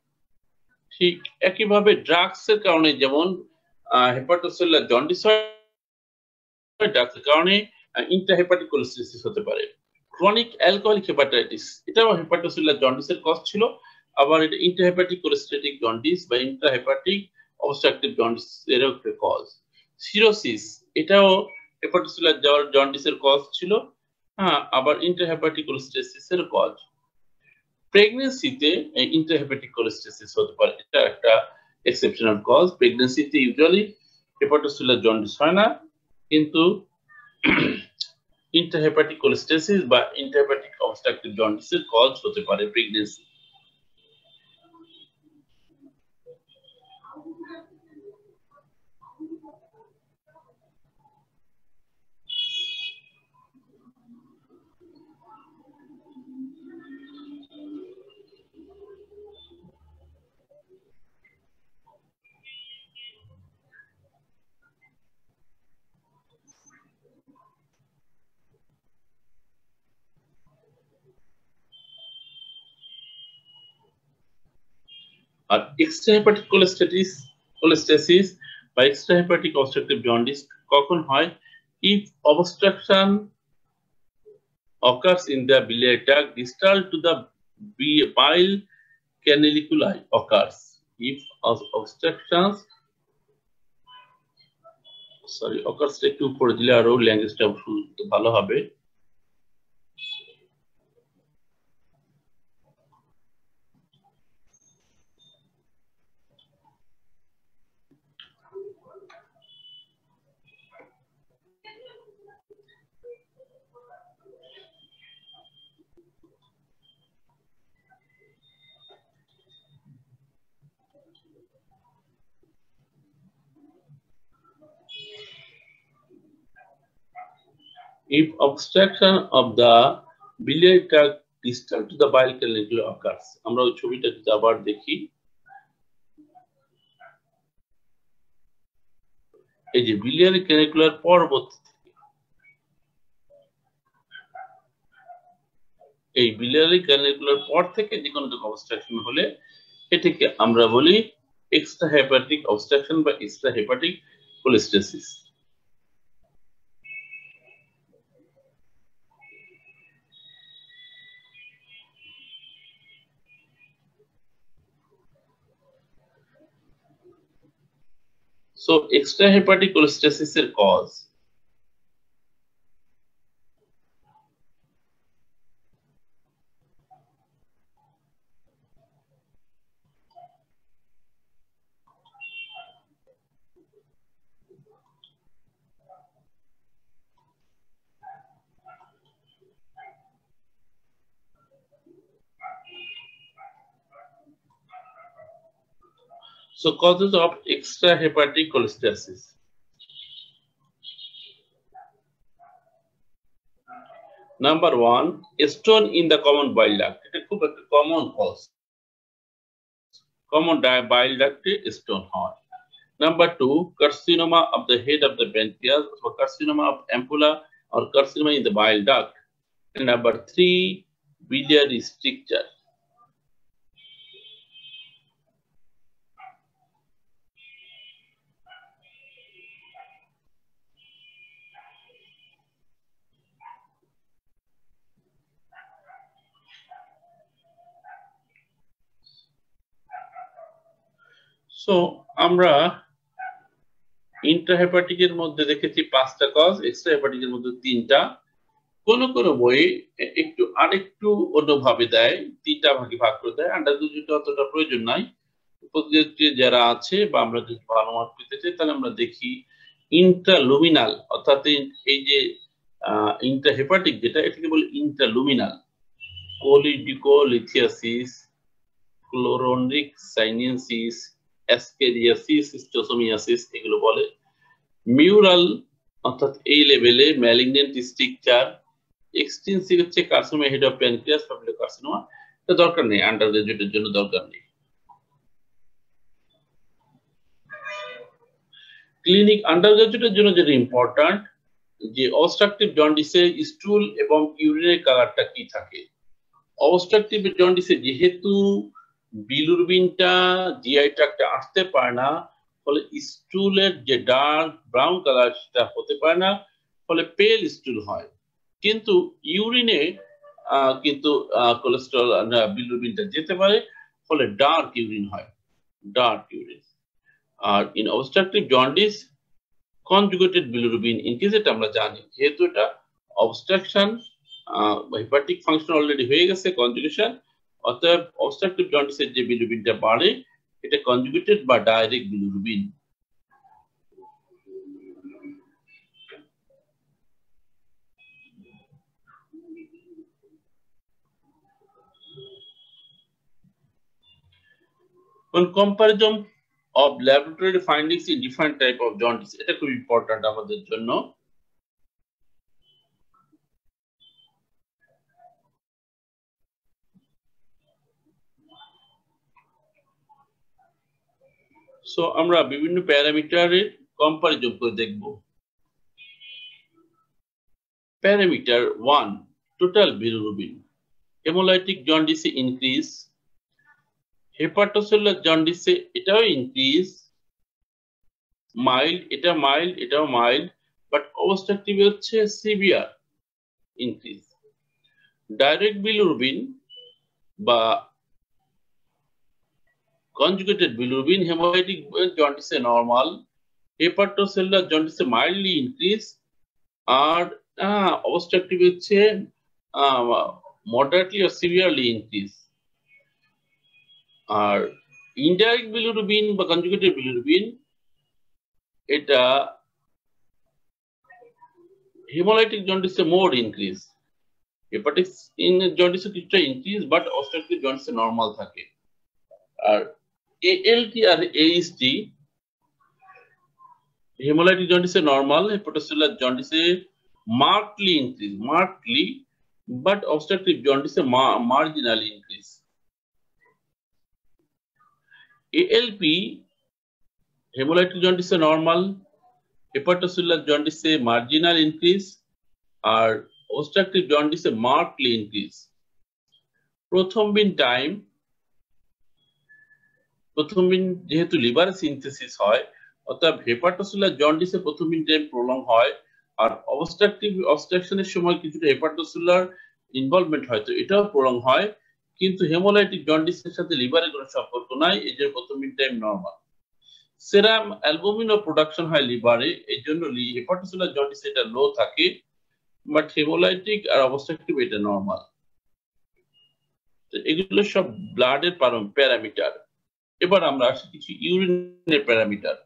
ঠিক একইভাবে ড্রাগস এর কারণে যেমন হেপাটোসেলুলার জন্ডিস হয়, ড্রাগস এর কারণে ইন্ট্রাহেপাটিক কোলেস্টেসিস হতে পারে। ক্রনিক অ্যালকোহলিক হেপাটাইটিস, এটাও হেপাটোসেলুলার জন্ডিসের কজ ছিল, আবার এটা ইন্ট্রাহেপাটিক কোলেস্টেটিক জন্ডিস বা ইন্ট্রাহেপাটিক অবস্ট্রাকটিভ জন্ডিস এর একটা কজ। সিরোসিস, এটাও হেপাটোসেলুলার জন্ডিসের কজ ছিল, হ্যাঁ, আবার ইন্ট্রাহেপাটিক কোলেস্টেসিস এর কজ। প্রেগন্যান্সিতে ইন্ট্রাহেপাটিক কোলেস্টেসিস হতে পারে, এটা একটা এক্সেপশনাল কজ। প্রেগন্যান্সিতে ইউজুয়ালি হেপাটোসেলুলার জন্ডিস হয় না, কিন্তু ইন্ট্রাহেপাটিক কোলেস্টেসিস বা ইন্ট্রাহেপাটিক অবস্ট্রাকটিভ জন্ডিসের কজ হতে পারে প্রেগন্যান্সি। আর এক্সট্রাহেপাটিক কোলেস্টেসিস বা এক্সট্রাহেপাটিক অবস্ট্রাকটিভ জন্ডিস কখন হয়? If obstruction occurs in the biliary tract distal to the bile canaliculi occurs. If obstructions occurs একটু উপরে দিলে আরো ল্যাঙ্গুয়েজটা ভালো হবে। If obstruction of the biliary tract distal to the bile canaliculi occurs, আমরা ওই ছবিটা যদি আবার দেখি, এই যে biliary canacular পরবর্তী, এই biliary canacular পর থেকে যে কোনো অবস্ট্রাকশন হলে এটাকে আমরা বলি এক্সট্রাহেপাটিক অবস্ট্রাকশন বা extrahepatic cholestasis. So extrahepatic cholestasis এর cause, so causes of extrahepatic cholestasis. Number one, a stone in the common bile duct. এটা খুব একটা common cause. Common bile duct stone হয়. Number two, carcinoma of the head of the pancreas, or carcinoma of ampulla, or carcinoma in the bile duct. And number three, biliary stricture. So, আমরা ইন্ট্রাহেপাটিকের মধ্যে দেখেছি 5টা কজ, এক্সট্রাহেপাটিকের মধ্যে 3টা। কোন বই একটু আরেকটু অন্যভাবে দেয়, 3টা ভাগে ভাগ করে দেয়। আন্ডারগ্রাজুয়েটে অতটা প্রয়োজন নাই। উপগ্রাজুয়েটে যারা আছে বা আমরা যদি ভালো মার্ক পেতে চাই তাহলে আমরা দেখি ইন্ট্রালুমিনাল, অর্থাৎ এই যে ইন্ট্রাহেপাটিক যেটা, এটাকে বলে ইন্ট্রালুমিনাল। কোলিডিকোলিথিয়াসিস, ক্লোরোনিক সাইনেন্সিস, অ্যাসকেরিয়াসিস, স্টোসোমিয়াসিস এগুলো বলে। মিউরাল অর্থাৎ এই লেভেলে ম্যালিগন্যান্ট স্ট্রাকচার। এক্সটেন্সিভ হচ্ছে carcinoma head of pancreas, public carcinoma. এটা দরকার নেই, আন্ডারগ্রাজুয়েটের জন্য দরকার নেই। ক্লিনিক আন্ডারগ্রাজুয়েটের জন্য যেটা ইম্পর্টেন্ট, যে অবস্ট্রাকটিভ জন্ডিসে স্টুল এবং ইউরিনের কালারটা কি থাকে। অবস্ট্রাকটিভ জন্ডিসে যেহেতু বিলিরুবিনটা জিআই ট্র্যাক্টে আসতে পারে না, ফলে স্টুলের যে ডার্ক ব্রাউন কালার সেটা হতে পারে না, ফলে পেল স্টুল হয়। কিন্তু ইউরিনে কিন্তু কোলেস্টেরল বিলিরুবিনটা যেতে পারে, ফলে ডার্ক ইউরিন হয়, ডার্ক ইউরিন। আর in obstructive jaundice conjugated bilirubin increase, এটা আমরা জানি, যেহেতু এটা অবস্ট্রাকশন, হেপাটিক ফাংশন অলরেডি হয়ে গেছে, কনজুগেশন, অতএব অবস্ট্রাকটিভ জন্ডিসের যে বিলিরুবিনটা বাড়ে এটা কনজুগেটেড বা direct bilirubin. On comparison of laboratory findings in different type of jaundice, এটা খুব ইম্পর্টেন্ট আমাদের জন্য। সো আমরা বিভিন্ন প্যারামিটারের কম্পারিজন করে দেখব। Parameter 1, total bilirubin. হেমোলাইটিক জন্ডিসে ইনক্রিজ, হেপাটোসেলুলার জন্ডিসে এটাও ইনক্রিজ, মাইল্ড, এটাও মাইল্ড, বাট অবস্ট্রাকটিভ হচ্ছে সিভিয়ার ইনক্রিজ। ডাইরেক্ট বিলিরুবিন বা conjugated bilirubin, hemolytic jaundice normal, hepatocellular jaundice mildly increase, আর obstructive হচ্ছে moderately or severely increase। আর indirect bilirubin বা conjugated bilirubin এটা hemolytic jaundice more increase, hepatic in jaundice কিছুটা increase, but obstructive jaundice normal থাকে। আর ALT R AST hemolytic jaundice normal, hepatocellular jaundice markedly increase, but obstructive jaundice marginally increase। ALP hemolytic jaundice normal, hepatocellular jaundice marginal increase, আর obstructive jaundice markedly increase। প্রথমবিন time, প্রথমবিন যেহেতু লিভার সিনথেসিস হয়, অর্থাৎ হেপাটোসেলুলার জন্ডিসে প্রথমবিন টাইম প্রলং হয়, আর অবস্ট্রাকশনের সময় কিছুটা হেপাটোসেলুলার ইনভলভমেন্ট হয়, তো এটাও প্রলং হয়। কিন্তু হেমোলাইটিক জন্ডিসের সাথে লিভারের কোনো সম্পর্ক নাই, এই জন্য প্রথমবিন টাইম নরমাল। সেরাম অ্যালবুমিনও প্রোডাকশন হয় লিভারে, এই জন্য হেপাটোসেলুলার জন্ডিস এটা লো থাকে, বাট হেমোলাইটিক আর অবস্ট্রাকটিভ এটা নরমাল। তো এগুলো সব ব্লাডের প্যারামিটার। এবার আমরা আসি কিছু ইউরিনের প্যারামিটার।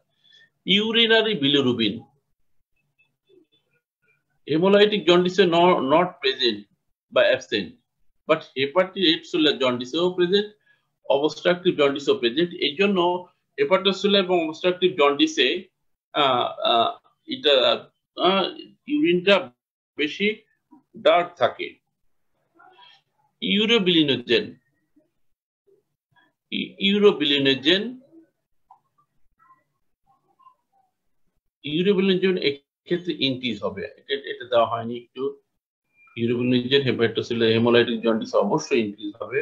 ইউরিনারি বিলিরুবিন, হেমোলাইটিক জন্ডিসে নট প্রেজেন্ট বা অ্যাবসেন্ট, বাট হেপাটোসেলুলার জন্ডিসেও প্রেজেন্ট, অবস্ট্রাকটিভ জন্ডিসেও প্রেজেন্ট। এই জন্য হেপাটোসেলুলার এবং অবস্ট্রাকটিভ জন্ডিসে এটা ইউরিনটা বেশি ডার্ক থাকে। ইউরোবিলিনোজেন এক্ষেত্রে ইনক্রিজ হবে, এটা দেওয়া হয়নি একটু। ইউরোবিলিনোজেন হেপাটোসেলুলার হেমোলাইটিক জন্ডিস অবশ্যই ইনক্রিজ হবে।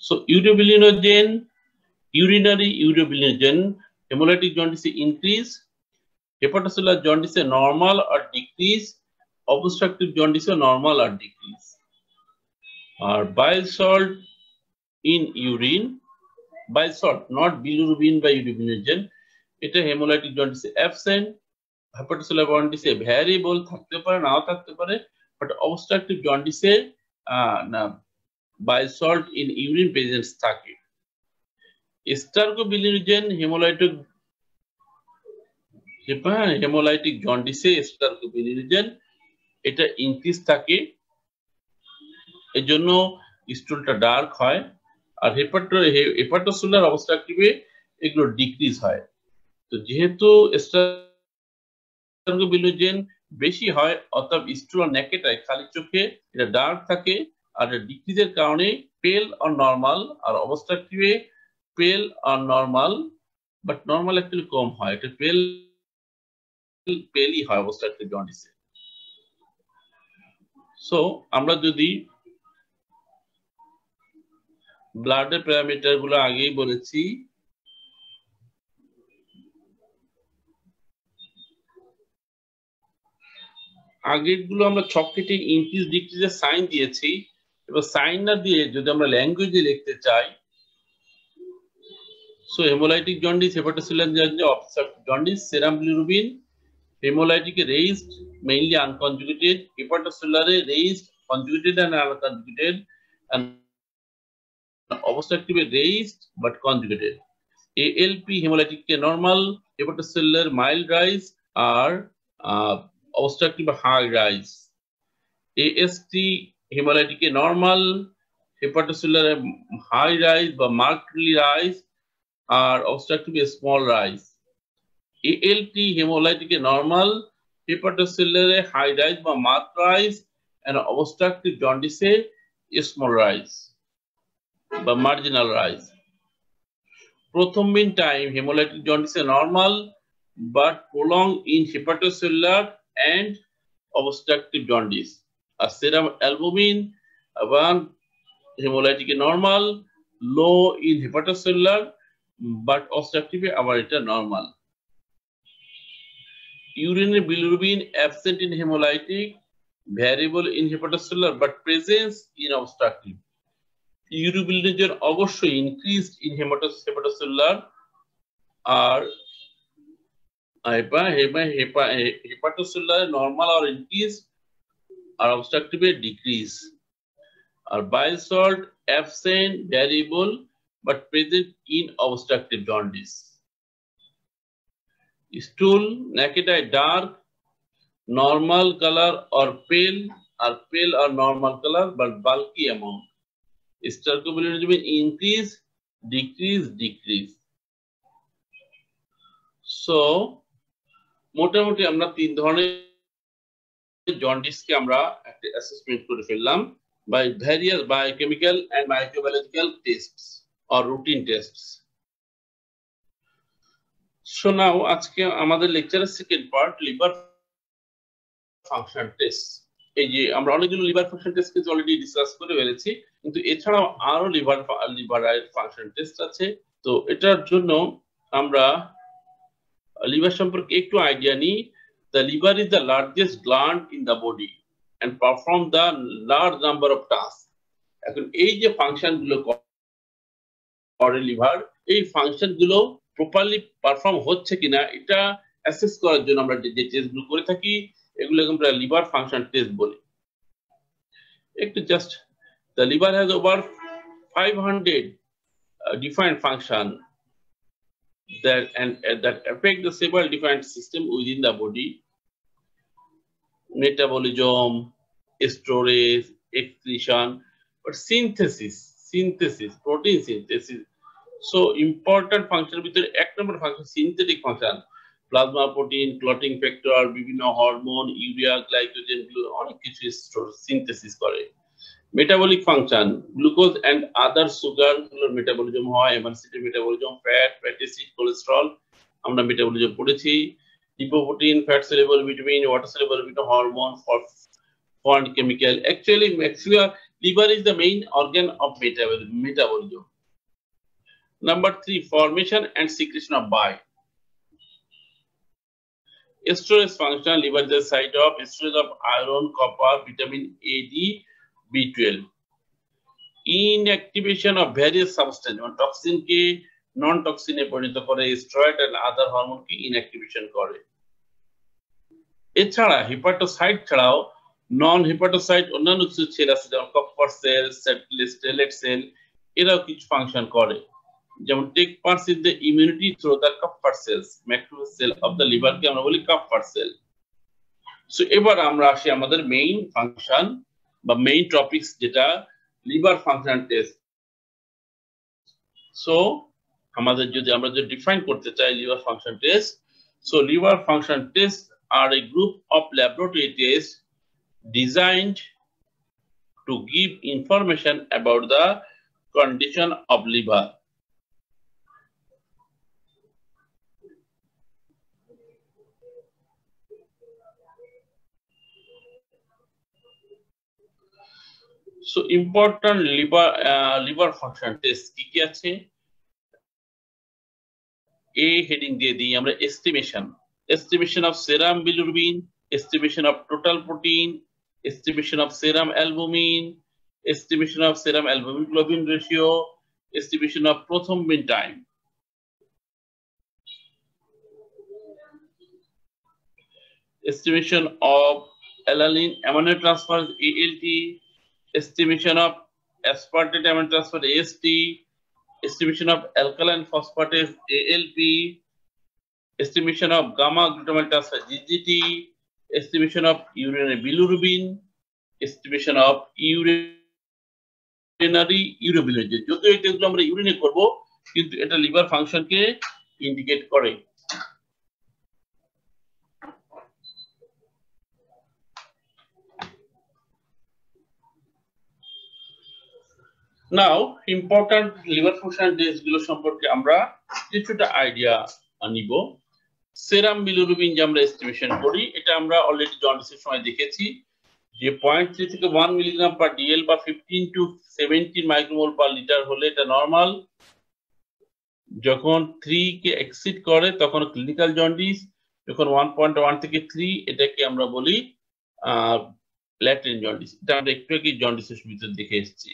So urinary urobilinogen hemolytic jaundice increase, hepatocellular jaundice normal or decrease, obstructive jaundice normal or decrease. Or bile salt in urine, bile salt not bilirubin by urobilinogen, এটা hemolytic jaundice absent, hepatocellular jaundice variable থাকতে পারে নাও থাকতে পারে, but obstructive jaundice না bile salt in urine presence থাকে। স্টারকোবিলিনোজেন হেমোলাইটিক জন্ডিসে স্টারকোবিলিনোজেন এটা ইনক্রিজ থাকে, এর জন্য স্টুলটা ডার্ক হয়। আর হেপাটোসেলুলার অবস্ট্রাকটিভে এগুলো ডিক্রিজ হয়। তো যেহেতু স্টারকোবিলিনোজেন বেশি হয়, অর্থাৎ স্টুল নেকেটায় খালি চোখে এটা ডার্ক থাকে, আর ডিক্রিজের কারণে পেল অর নরমাল, আর অবস্ট্রাকটিভে pale or normal, but normal actually কম হয়, এটা পেলই হয় অবস্ট্রাকটিভ জন্ডিসে। সো আমরা যদি ব্লাডের প্যারামিটার গুলো আগেই বলেছি, আগের গুলো আমরা ছক কেটে ইনক্রিজ ডিক্রিজের সাইন দিয়েছি। এবার সাইন না দিয়ে যদি আমরা ল্যাঙ্গুয়েজে লিখতে চাই, so haemolytic jaundice, hepatocellular jaundice, obstructive jaundice, serum bilirubin, hemolytic raised mainly unconjugated, hepatocellular raised conjugated and unconjugated, and obstructive raised but conjugated. ALP hemolytic normal, hepatocellular mild rise or obstructive high rise. AST hemolytic normal, hepatocellular high rise but markedly rise or obstructive small rise. ALT hemolytic normal, hepatocellular high rise but marked rise, and obstructive jaundice small rise বা marginal rise. প্রথম meantime hemolytic jaundice normal but prolonged in hepatocellular and obstructive jaundice. A serum albumin hemolytic normal, low in hepatocellular but obstructive abar eta normal. Urinary bilirubin absent in hemolytic, variable in hepatocellular but presence in obstructive. Urobilinogen অবশ্যই increased in hepatocellular আর hepatocellular normal or increased আর obstructive decrease. আর bile salt absent, variable but present in obstructive jaundice. Stool naked eye dark, normal color or pale or normal color but bulky amount. Stercobilirubin increase, decrease. So মোটামুটি আমরা তিন ধরনের জন্ডিসকে আমরা একটা অ্যাসেসমেন্ট করে ফেললাম by various biochemical and microbiological tests or routine tests. So now আজকে আমাদের লেকচারের second part, liver function test. এই যে আমরা অনেকগুলো লিভার ফাংশন টেস্ট কিন্তু অলরেডি ডিসকাস করে ফেলেছি, কিন্তু এছাড়াও আরো লিভার ফাংশন টেস্ট আছে। তো এটার জন্য আমরা লিভার সম্পর্কে একটু আইডিয়া নিই। The liver is the largest gland in the body and perform the large number of tasks. এখন এই যে ফাংশন গুলো করে লিভার, এই ফাংশন গুলো প্রপারলি পারফর্ম হচ্ছে কিনা এটা অ্যাসেস করার জন্য আমরা যে টেস্ট গুলো করে থাকি, এগুলোকে আমরা লিভার ফাংশন টেস্ট বলি। একটু just the liver has over 500 defined function that affect the several different system within the body: metabolism, storage, excretion, but synthesis, protein synthesis. So important function ভিতরে এক নম্বর function synthetic function, plasma protein, clotting factor, বিভিন্ন হরমোন, ইউরিয়া, গ্লাইকোজেন, অনেক কিছু সিনথেসিস করে। Metabolic function, glucose and other sugar গুলোর মেটাবলিজম হয়, এমাইনোসিডের metabolism, fat, fatty acid, cholesterol আমরা মেটাবলিজম পড়েছি, lipoprotein, fat soluble vitamin, water soluble vitamin, hormone, foreign chemical. Actually liver is the main organ of metabolism. Number 3, formation and secretion of bile. Storage function, liver is the site of storage of iron, copper, vitamin A, D, B12. Inactivation of various substance, toxin ke non toxin e পরিণত করে, steroid and other hormone ke inactivation করে। এছাড়া হেপাটোসাইট ছাড়াও নন হেপাটোসাইট অন্যান্য কিছু সেল আছে, যেমন কপার সেল, স্টেলেট সেল, এরাও কিছু ফাংশন করে। যেমন take parts in the immunity through the Kupffer cells, macro cell of the liver কে আমরা বলি কপার সেল। সো এবার আমরা আসি আমাদের মেইন ফাংশন বা মেইন টপিকস, যেটা লিভার ফাংশন টেস্ট। সো আমাদের যদি আমরা যদি ডিফাইন করতে চাই liver function test, so liver function test are a group of laboratory test designed to give information about the condition of liver. So important liver function test কি কি আছে? A heading দিয়ে দিই আমরা estimation of serum bilirubin, estimation of total protein, estimation of serum albumin, estimation of serum albumin globin ratio, estimation of prothrombin time. Estimation of alanine aminotransferase ALT, estimation of aspartate aminotransferase AST, estimation of alkaline phosphatase ALP, estimation of gamma glutamate transferase GGT, estimation of urinary bilirubin, estimation of urinary urobilirubin. যদিও এগুলো আমরা ইউরিনে করব, কিন্তু এটা লিভার ফাংশনকে ইন্ডিকেট করে। নাও ইম্পর্টেন্ট লিভার ফাংশন টেস্ট গুলো সম্পর্কে আমরা কিছুটা আইডিয়া নিব। সেরাম বিলিরুবিন যে আমরা এস্টিমেশন করি, এটা আমরা অলরেডি জন্ডিসের সময় দেখেছি যে 0.3 থেকে 1 মিলিগ্রাম পার ডিএল বা 15 টু 17 মাইক্রোমোল পার লিটার হলে এটা নরমাল। যখন 3 কে এক্সিড করে তখন ক্লিনিক্যাল জন্ডিস, যখন 1.1 থেকে 3 এটাকে আমরা বলি ল্যাটেন্ট জন্ডিস। এটা আমরা একটু আগে জন্ডিসের ভিতরে দেখে এসেছি।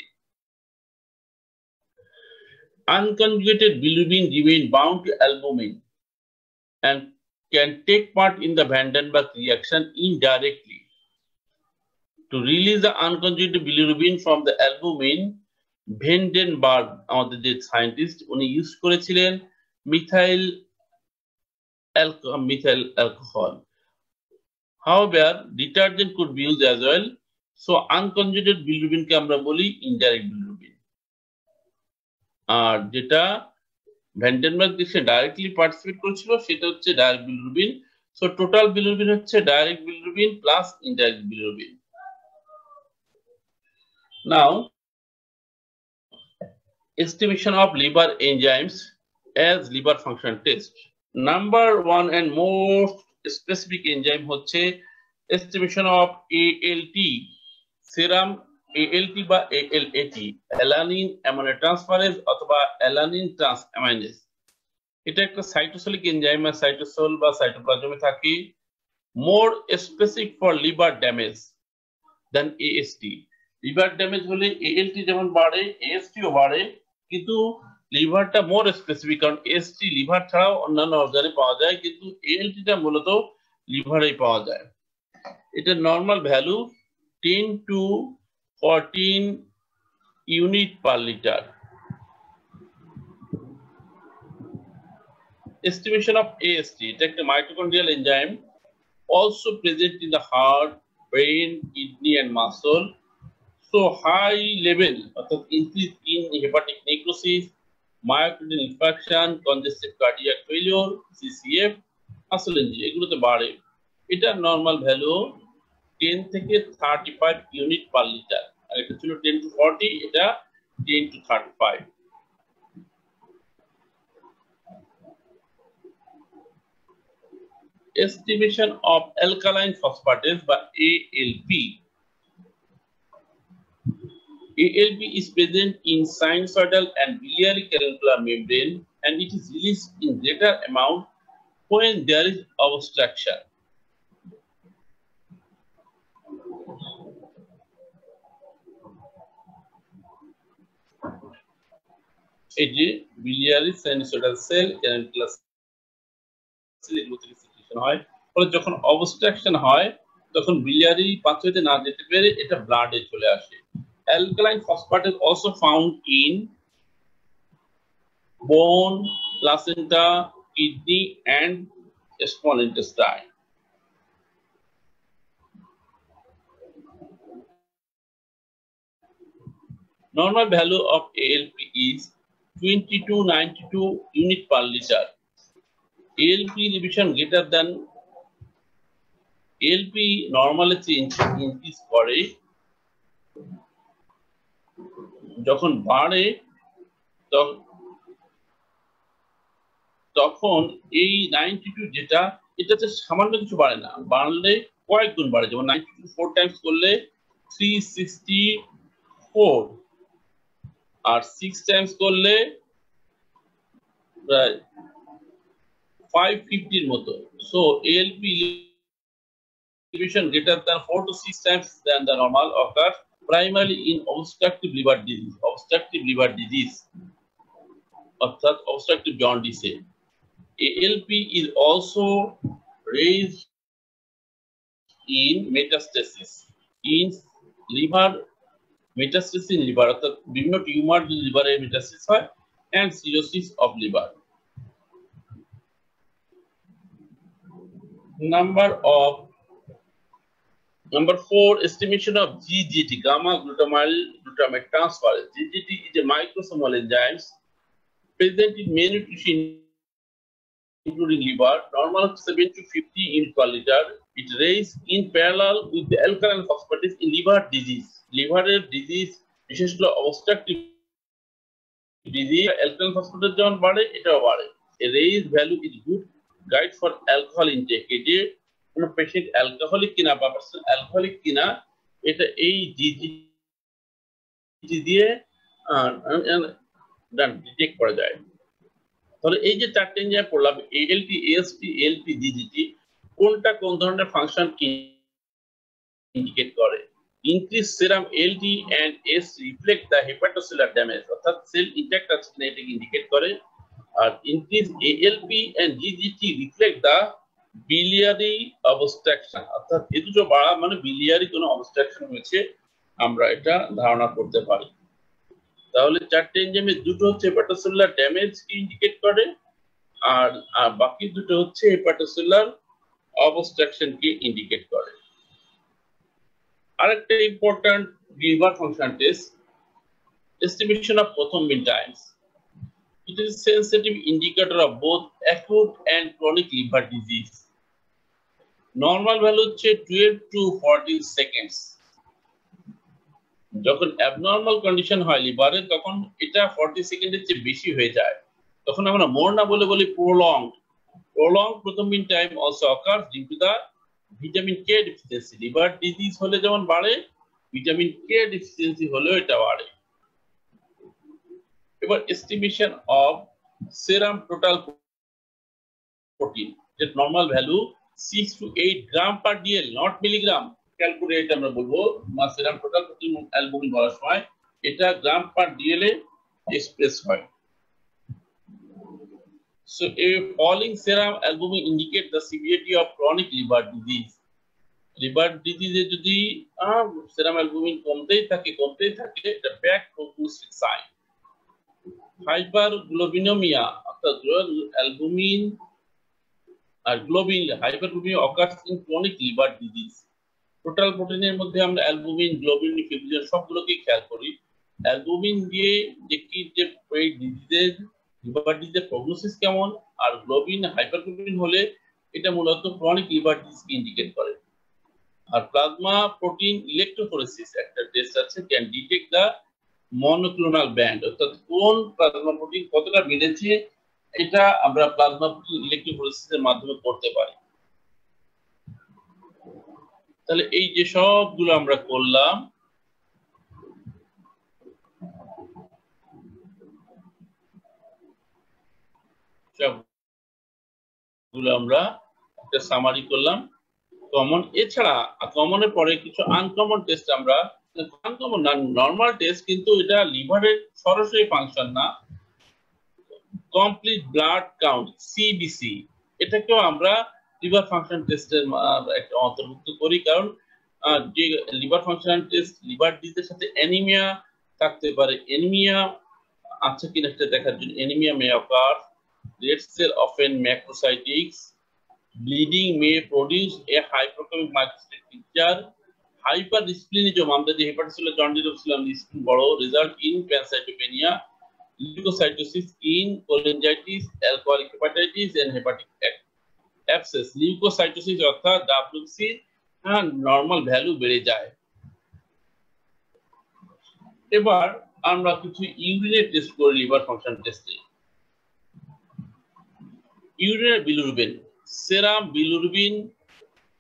Unconjugated bilirubin remain bound to albumin and can take part in the Vandenberg reaction indirectly. To release the unconjugated bilirubin from the albumin, Vandenberg, আমাদের যে সায়েন্টিস্ট, উনি ইউজ করেছিলেন methyl alcohol. However, detergent could be used as well. So unconjugated bilirubin কে আমরা বলি indirect bilirubin. আর যেটা ভ্যান্ডেনবার্গ দেশে ডাইরেক্টলি পার্টিসিপেট করেছিল সেটা হচ্ছে direct bilirubin. So total bilirubin হচ্ছে direct bilirubin plus indirect bilirubin. Now estimation of liver enzymes as liver function test. Number 1 and most specific enzyme হচ্ছে estimation of ALT, serum ALT বা ALAT, alanine aminotransferase অথবা alanine transaminase। এটা একটা সাইটোসোলিক এনজাইম আর সাইটোসোল বা সাইটোপ্লাজমে থাকে। More specific for liver damage than AST। Liver damage হলে ALT যেমন বাড়ে AST ও বাড়ে, কিন্তু লিভারটা মোর স্পেসিফিক, কারণ AST লিভার ছাড়াও অন্যান্য অর্গানে পাওয়া যায়, কিন্তু ALT টা মূলত লিভারেই পাওয়া যায়। এটা normal value 10 to 14 unit per liter. Estimation of AST, এটা একটা mitochondrial enzyme also present in the heart, brain, kidney and muscle. So high level অর্থাৎ increase in hepatic necrosis, myocardial infarction, congestive cardiac failure, CCF, muscle injury এগুলোতে বাড়ে। এটা নরমাল ভ্যালু 10 থেকে 35 ইউনিট পার লিটার, আর এটা ছিল 10 to 40, এটা 10 to 35। Estimation of alkaline phosphatase by ALP. ALP is present in sinusoidal and biliary canalicular membrane, and it is released in greater amount when there is obstruction. এই যে biliary sinusoidal cell, canalicular cell এগুলো থেকে সিক্রেশন হয়, ফলে যখন অবস্ট্রাকশন হয় তখন biliary পাথওয়েতে না যেতে পেরে এটা ব্লাডে চলে আসে। Alkaline phosphatase also found in bone, placenta, kidney and small intestine. Normal value of ALP is 20 to 92 unit per liter. ALP elevation greater than ALP normal increase করে যখন বাড়ে তখন এই 92 যেটা এটাতে সামান্য কিছু বাড়ে না, বাড়লে কয়েক গুণ বাড়ে, যেমন 92 4 টাইমস করলে 364 আর 6 টাইমস করলে প্রায় 550 এর মতো। So ALP elevation greater than 4 to 6 times than the normal occurs primarily in obstructive liver disease. Obstructive liver disease অর্থাৎ obstructive jaundice. ALP is also raised in metastasis in liver, metastasis in liver অর্থাৎ বিভিন্ন টিউমার লিভারে মেটাস্টাসিস হয়, and cirrhosis of liver. Number 4, estimation of GGT, gamma glutamate transferase. GGT is a microsomal enzyme present in many tissues including liver. Normal 7 to 50 unit per liter. It raised in parallel with the alkaline phosphatase in liver disease. Liver disease, বিশেষ করে obstructive disease, alkaline phosphatase যখন বাড়ে এটাও বাড়ে। A raised value is good guide for alcohol intake. এই যে কোন পেশেন্ট অ্যালকোহলিক কিনা বা পার্সন অ্যালকোহলিক কিনা এটা এই জিজি দিয়ে ডিটেক্ট করা যায়। তাহলে এই যে চারটে এনজাইম পড়লাম, ALT, AST, ALP, GGT, কোনটা কোন ধরনের ফাংশন কি ইন্ডিকেট করে? Increase serum ALT and AST reflect the hepatocellular damage, অর্থাৎ সেল ইনট্যাক্ট আছে কিনা এটাকে ইন্ডিকেট করে। আর increase ALP and GGT reflect the biliary obstruction, অর্থাৎ এই দুটো বাড়া মানে biliary কোনো obstruction হয়েছে আমরা এটা ধারণা করতে পারি। তাহলে চারটে এনজাইমে দুটো হচ্ছে হেপাটোসেলুলার ড্যামেজ কে ইন্ডিকেট করে, আর বাকি দুটো হচ্ছে হেপাটোসেলুলার অবস্ট্রাকশন কে ইন্ডিকেট করে। আরেকটা important liver function test, estimation of প্রথমবিন Times. It is a sensitive indicator of both acute and chronic liver disease. Normal value হচ্ছে 12 to 14 seconds. যখন abnormal condition হয় লিভারে তখন এটা 40 সেকেন্ডের চেয়ে বেশি হয়ে যায়, তখন আমরা মোর না বলে prolonged প্রথমবিন time also occurs due to the vitamin K deficiency. Liver disease হলে যেমন বাড়ে, ভিটামিন K deficiency হলেও এটা বাড়ে। এবার estimation of serum total protein, that normal value 6 to 8 gram per dl, not milligram. Calculate আমরা বলবো serum total protein অ্যালবুমিন বলার সময় এটা গ্রাম পার dl এ এক্সপ্রেস হয়। So a falling serum albumin indicate the severity of chronic liver disease. Liver ডিজিজে যদি সেরাম অ্যালবুমিন কমতেই থাকে এটা ব্যাক প্রগনোস্টিক সাইন। হাইপারগ্লোবিনোমিয়া অর্থাৎ অ্যালবুমিন আর globin hyperglobulinemia occurs in chronic liver disease. Total প্রোটিনের মধ্যে আমরা অ্যালবুমিন, গ্লোবিন, ফিব্রিন সবগুলোকে খেয়াল করি। অ্যালবুমিন দিয়ে দেখি যে এই ডিজিজের লিভার ডিজিজের প্রগনোসিস কেমন, আর গ্লোবিন হাইপারগ্লোবিন হলে এটা মূলত ক্রনিক লিভার ডিজিজকে ইন্ডিকেট করে। আর প্লাজমা প্রোটিন ইলেকট্রোফোরেসিস একটা টেস্ট আছে, can detect the monoclonal band, অর্থাৎ কোন প্লাজমা প্রোটিন কতটা বেড়েছে এটা আমরা প্লাজমা প্রোটিন ইলেকট্রোফোরেসিসের মাধ্যমে করতে পারি। তাহলে এই যে সবগুলো আমরা করলাম, সবগুলো আমরা একটা সামারি করলাম কমন। এছাড়া কমনের পরে কিছু আনকমন টেস্ট আমরা, আনকমন না নরমাল টেস্ট, কিন্তু এটা লিভারের সরাসরি ফাংশন না, কমপ্লিট ব্লাড কাউন্ট সিবিসি, এটাকেও আমরা লিভার ফাংশন টেস্টের একটা অন্তর্ভুক্ত করি। কারণ যে লিভার ফাংশন টেস্ট লিভার ডিজিজের সাথে অ্যানিমিয়া থাকতে পারে, অ্যানিমিয়া আছে কিনা সেটা দেখার জন্য anaemia may occur, red cell often macrocytics, bleeding may produce a hyperchromic microscopic picture, hypersplenism আমরা যে হেপাটোসেলুলার জন্ডিস বলছিলাম স্প্লিন বড়, result in pancytopenia, leukocytosis in cholangitis, alcoholic hepatitis and hepatic abscess। Leukocytosis অর্থাৎ WBC নরমাল ভ্যালু বেড়ে যায়। এবার আমরা কিছু ইউরিনের টেস্ট করি লিভার ফাংশন টেস্টে। ইউরিনের bilirubin, serum bilirubin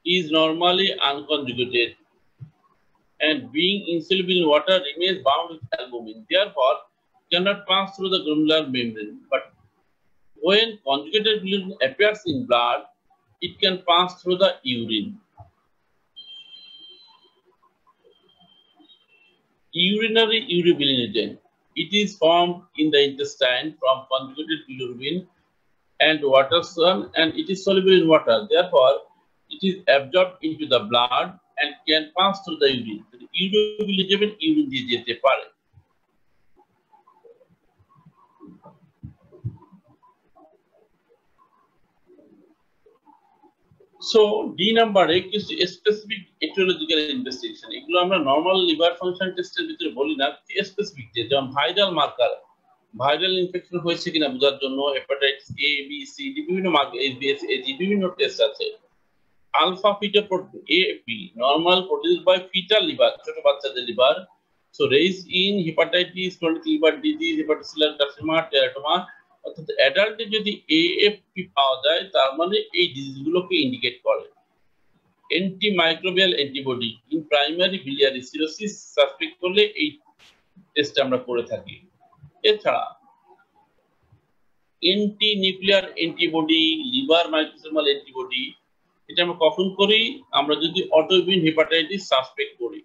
is normally unconjugated and being insoluble in water remains bound with albumin, therefore cannot pass through the glomerular membrane. But when conjugated bilirubin appears in blood, it can pass through the urine. Urinary urobilinogen, it is formed in the intestine from conjugated bilirubin and water solution, and it is soluble in water, therefore it is absorbed into the blood and can pass through the urine. Urobilinogen urine দিয়ে যেতে পারে। সো ডি নাম্বারে কিছু স্পেসিফিক এটিওলজিক্যাল ইনভেস্টিগেশন, এগুলো আমরা নরমাল লিভার ফাংশন টেস্টের ভিতরে বলি না, স্পেসিফিক যেমন ভাইরাল মার্কার, ভাইরাল ইনফেকশন হয়েছে কিনা বোঝার জন্য hepatitis A B C D বিভিন্ন মার্কার, এইচবিএস এজি বিভিন্ন টেস্ট আছে। Alpha fetoprotein AP normal produced by fetal liver, ছোট বাচ্চাদের liver, so raise in hepatitis, chronic liver disease, hepatocellular carcinoma, teratoma, অর্থাৎ অ্যাডাল্টে যদি এএফপি পাওয়া যায় তার মানে এই ডিজিজগুলোকে ইন্ডিকেট করে। Antimicrobial antibody in primary biliary cirrhosis suspect করলে এই টেস্ট আমরা করে থাকি। এছাড়া anti nuclear antibody, liver microsomal antibody, এটা আমরা কখন করি? আমরা যদি অটোইমিউন হেপাটাইটিস সাসপেক্ট করি।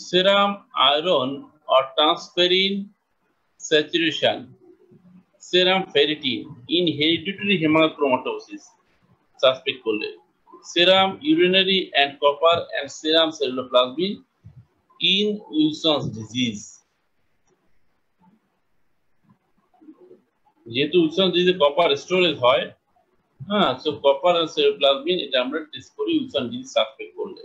Serum iron or transferrin saturation, serum ferritin in hereditary hemochromatosis suspect করলে, serum urinary and copper and serum ceruloplasmin in Wilson's disease, যেহেতু উইলসন ডিজিজে কপার স্টোরেজ হয়, সো কপার আর সেরোপ্লাজমিন এটা আমরা টেস্ট করি উইলসন ডিজিজ সাসপেক্ট করলে।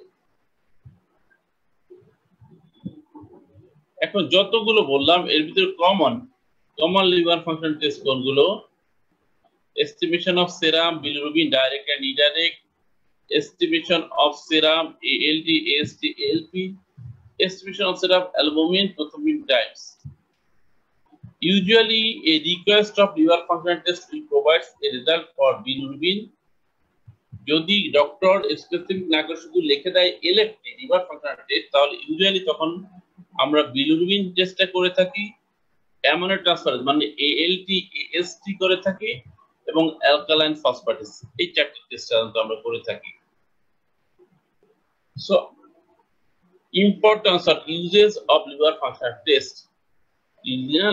এখন যতগুলো বললাম এর ভিতরে কমন লিভার ফাংশন টেস্ট কোনগুলো? Estimation of serum bilirubin direct and indirect, estimation of serum ALT AST ALP, estimation of serum albumin prothrombin types. Usually a request of liver function test will provide a result for bilirubin. যদি ডক্টর স্পেসিফিক না করে শুধু লিখে দেয় LFT লিভার ফাংশন টেস্ট, তাহলে ইউজুয়ালি তখন আমরা বিলিরুবিন টেস্টটা করে থাকি, অ্যামোনো ট্রান্সফারেজ মানে ALT AST করে থাকি, এবং অ্যালকালাইন ফসফেটেস, এই চারটি টেস্ট আমরা করে থাকি। So importance or uses of liver function test,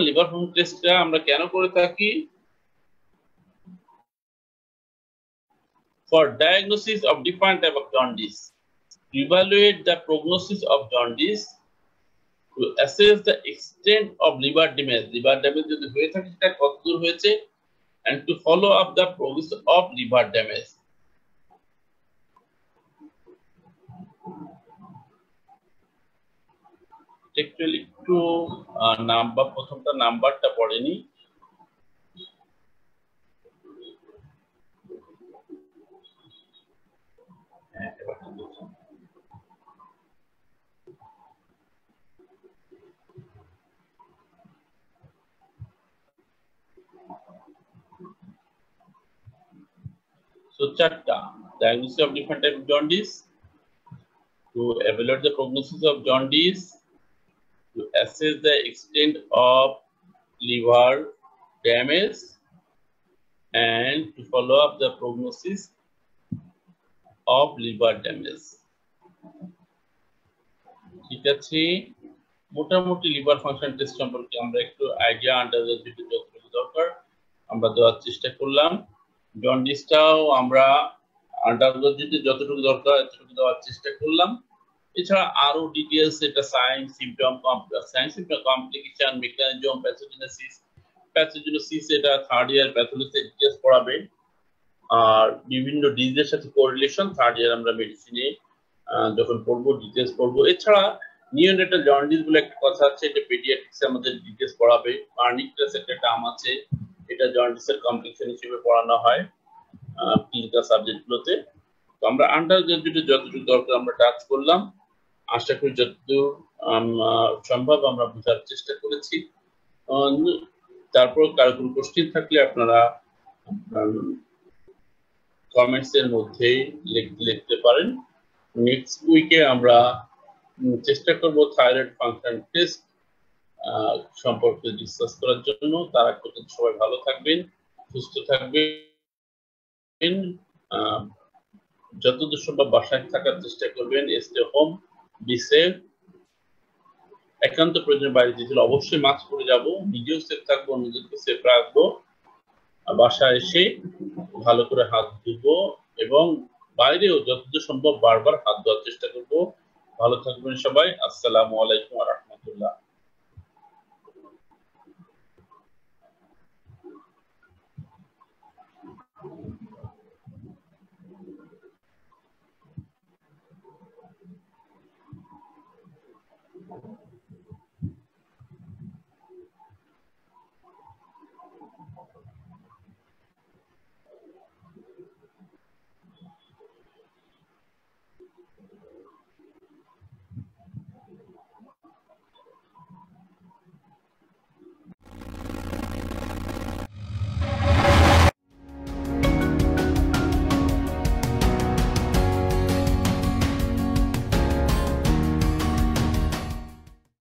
liver function টেস্টটা আমরা কেন করে থাকি? For diagnosis of different type of jaundice, to evaluate the prognosis of jaundice, to assess the extent of liver damage যদি হয়ে থাকে সেটা কতদূর হয়েছে, and to follow up the progress of liver damage. Actually একটু নাম্বার, প্রথমটা নাম্বারটা পড়েনি। So চারটা, diagnosis of different type of jaundice, to evaluate the prognosis of jaundice, to assess the extent of liver damage, and to follow up the prognosis of liver damage. ঠিক আছে, মোটামুটি লিভার ফাংশন টেস্ট সম্পর্কে আমরা একটু আইডিয়া আন্ডারগ্রাজুয়েট যতটুকু দরকার আমরা দেওয়ার চেষ্টা করলাম। জন্ডিসটাও আমরা আন্ডারগ্রাজুয়েটে যতটুকু দরকার ততটুকু দেওয়ার চেষ্টা করলাম। এছাড়া আরো ডিটেইলস, এটা sign, symptom, complication, mechanism, pathogenesis এটা থার্ড ইয়ার প্যাথোলজি ডিটেইলস পড়াবে। আর বিভিন্ন ডিজিজের সাথে কোরিলেশন থার্ড ইয়ার আমরা মেডিসিনে যখন পড়বো ডিটেইলস পড়বো। এছাড়া নিওনেটাল জন্ডিস বলে একটা কথা আছে, এটা পেডিয়াট্রিক্সে আমাদের ডিটেইলস পড়াবে। পার্নিকটাস একটা টার্ম আছে, এটা জন্ডিসের কমপ্লিকেশন হিসেবে পড়ানো হয় ক্লিনিক্যাল সাবজেক্টগুলোতে। তো আমরা আন্ডারগ্রাজুয়েটে যতটুকু দরকার আমরা টাচ করলাম, আশা করি যতদূর সম্ভব আমরা বোঝার চেষ্টা করেছি। তারপর কারো কোনো কোশ্চেন থাকলে আপনারা কমেন্টস এর মধ্যে লিখতে পারেন। নেক্সট উইকে আমরা চেষ্টা করব থাইরয়েড ফাংশন টেস্ট সম্পর্কে ডিসকাস করার জন্য। তার আগে পর্যন্ত সবাই ভালো থাকবেন, সুস্থ থাকবেন, যতদূর সম্ভব বাসায় থাকার চেষ্টা করবেন। Stay home, be safe. একান্ত প্রয়োজনে বাইরে যেতে অবশ্যই মাস্ক পরে যাব, নিজেও সেফ থাকবো, নিজেকে সেফ রাখবো। বাসায় এসে ভালো করে হাত ধুবো এবং বাইরেও যতদূর সম্ভব বারবার হাত ধোয়ার চেষ্টা করবো। ভালো থাকবেন সবাই। আসসালামু আলাইকুম ওয়া রাহমাতুল্লাহ।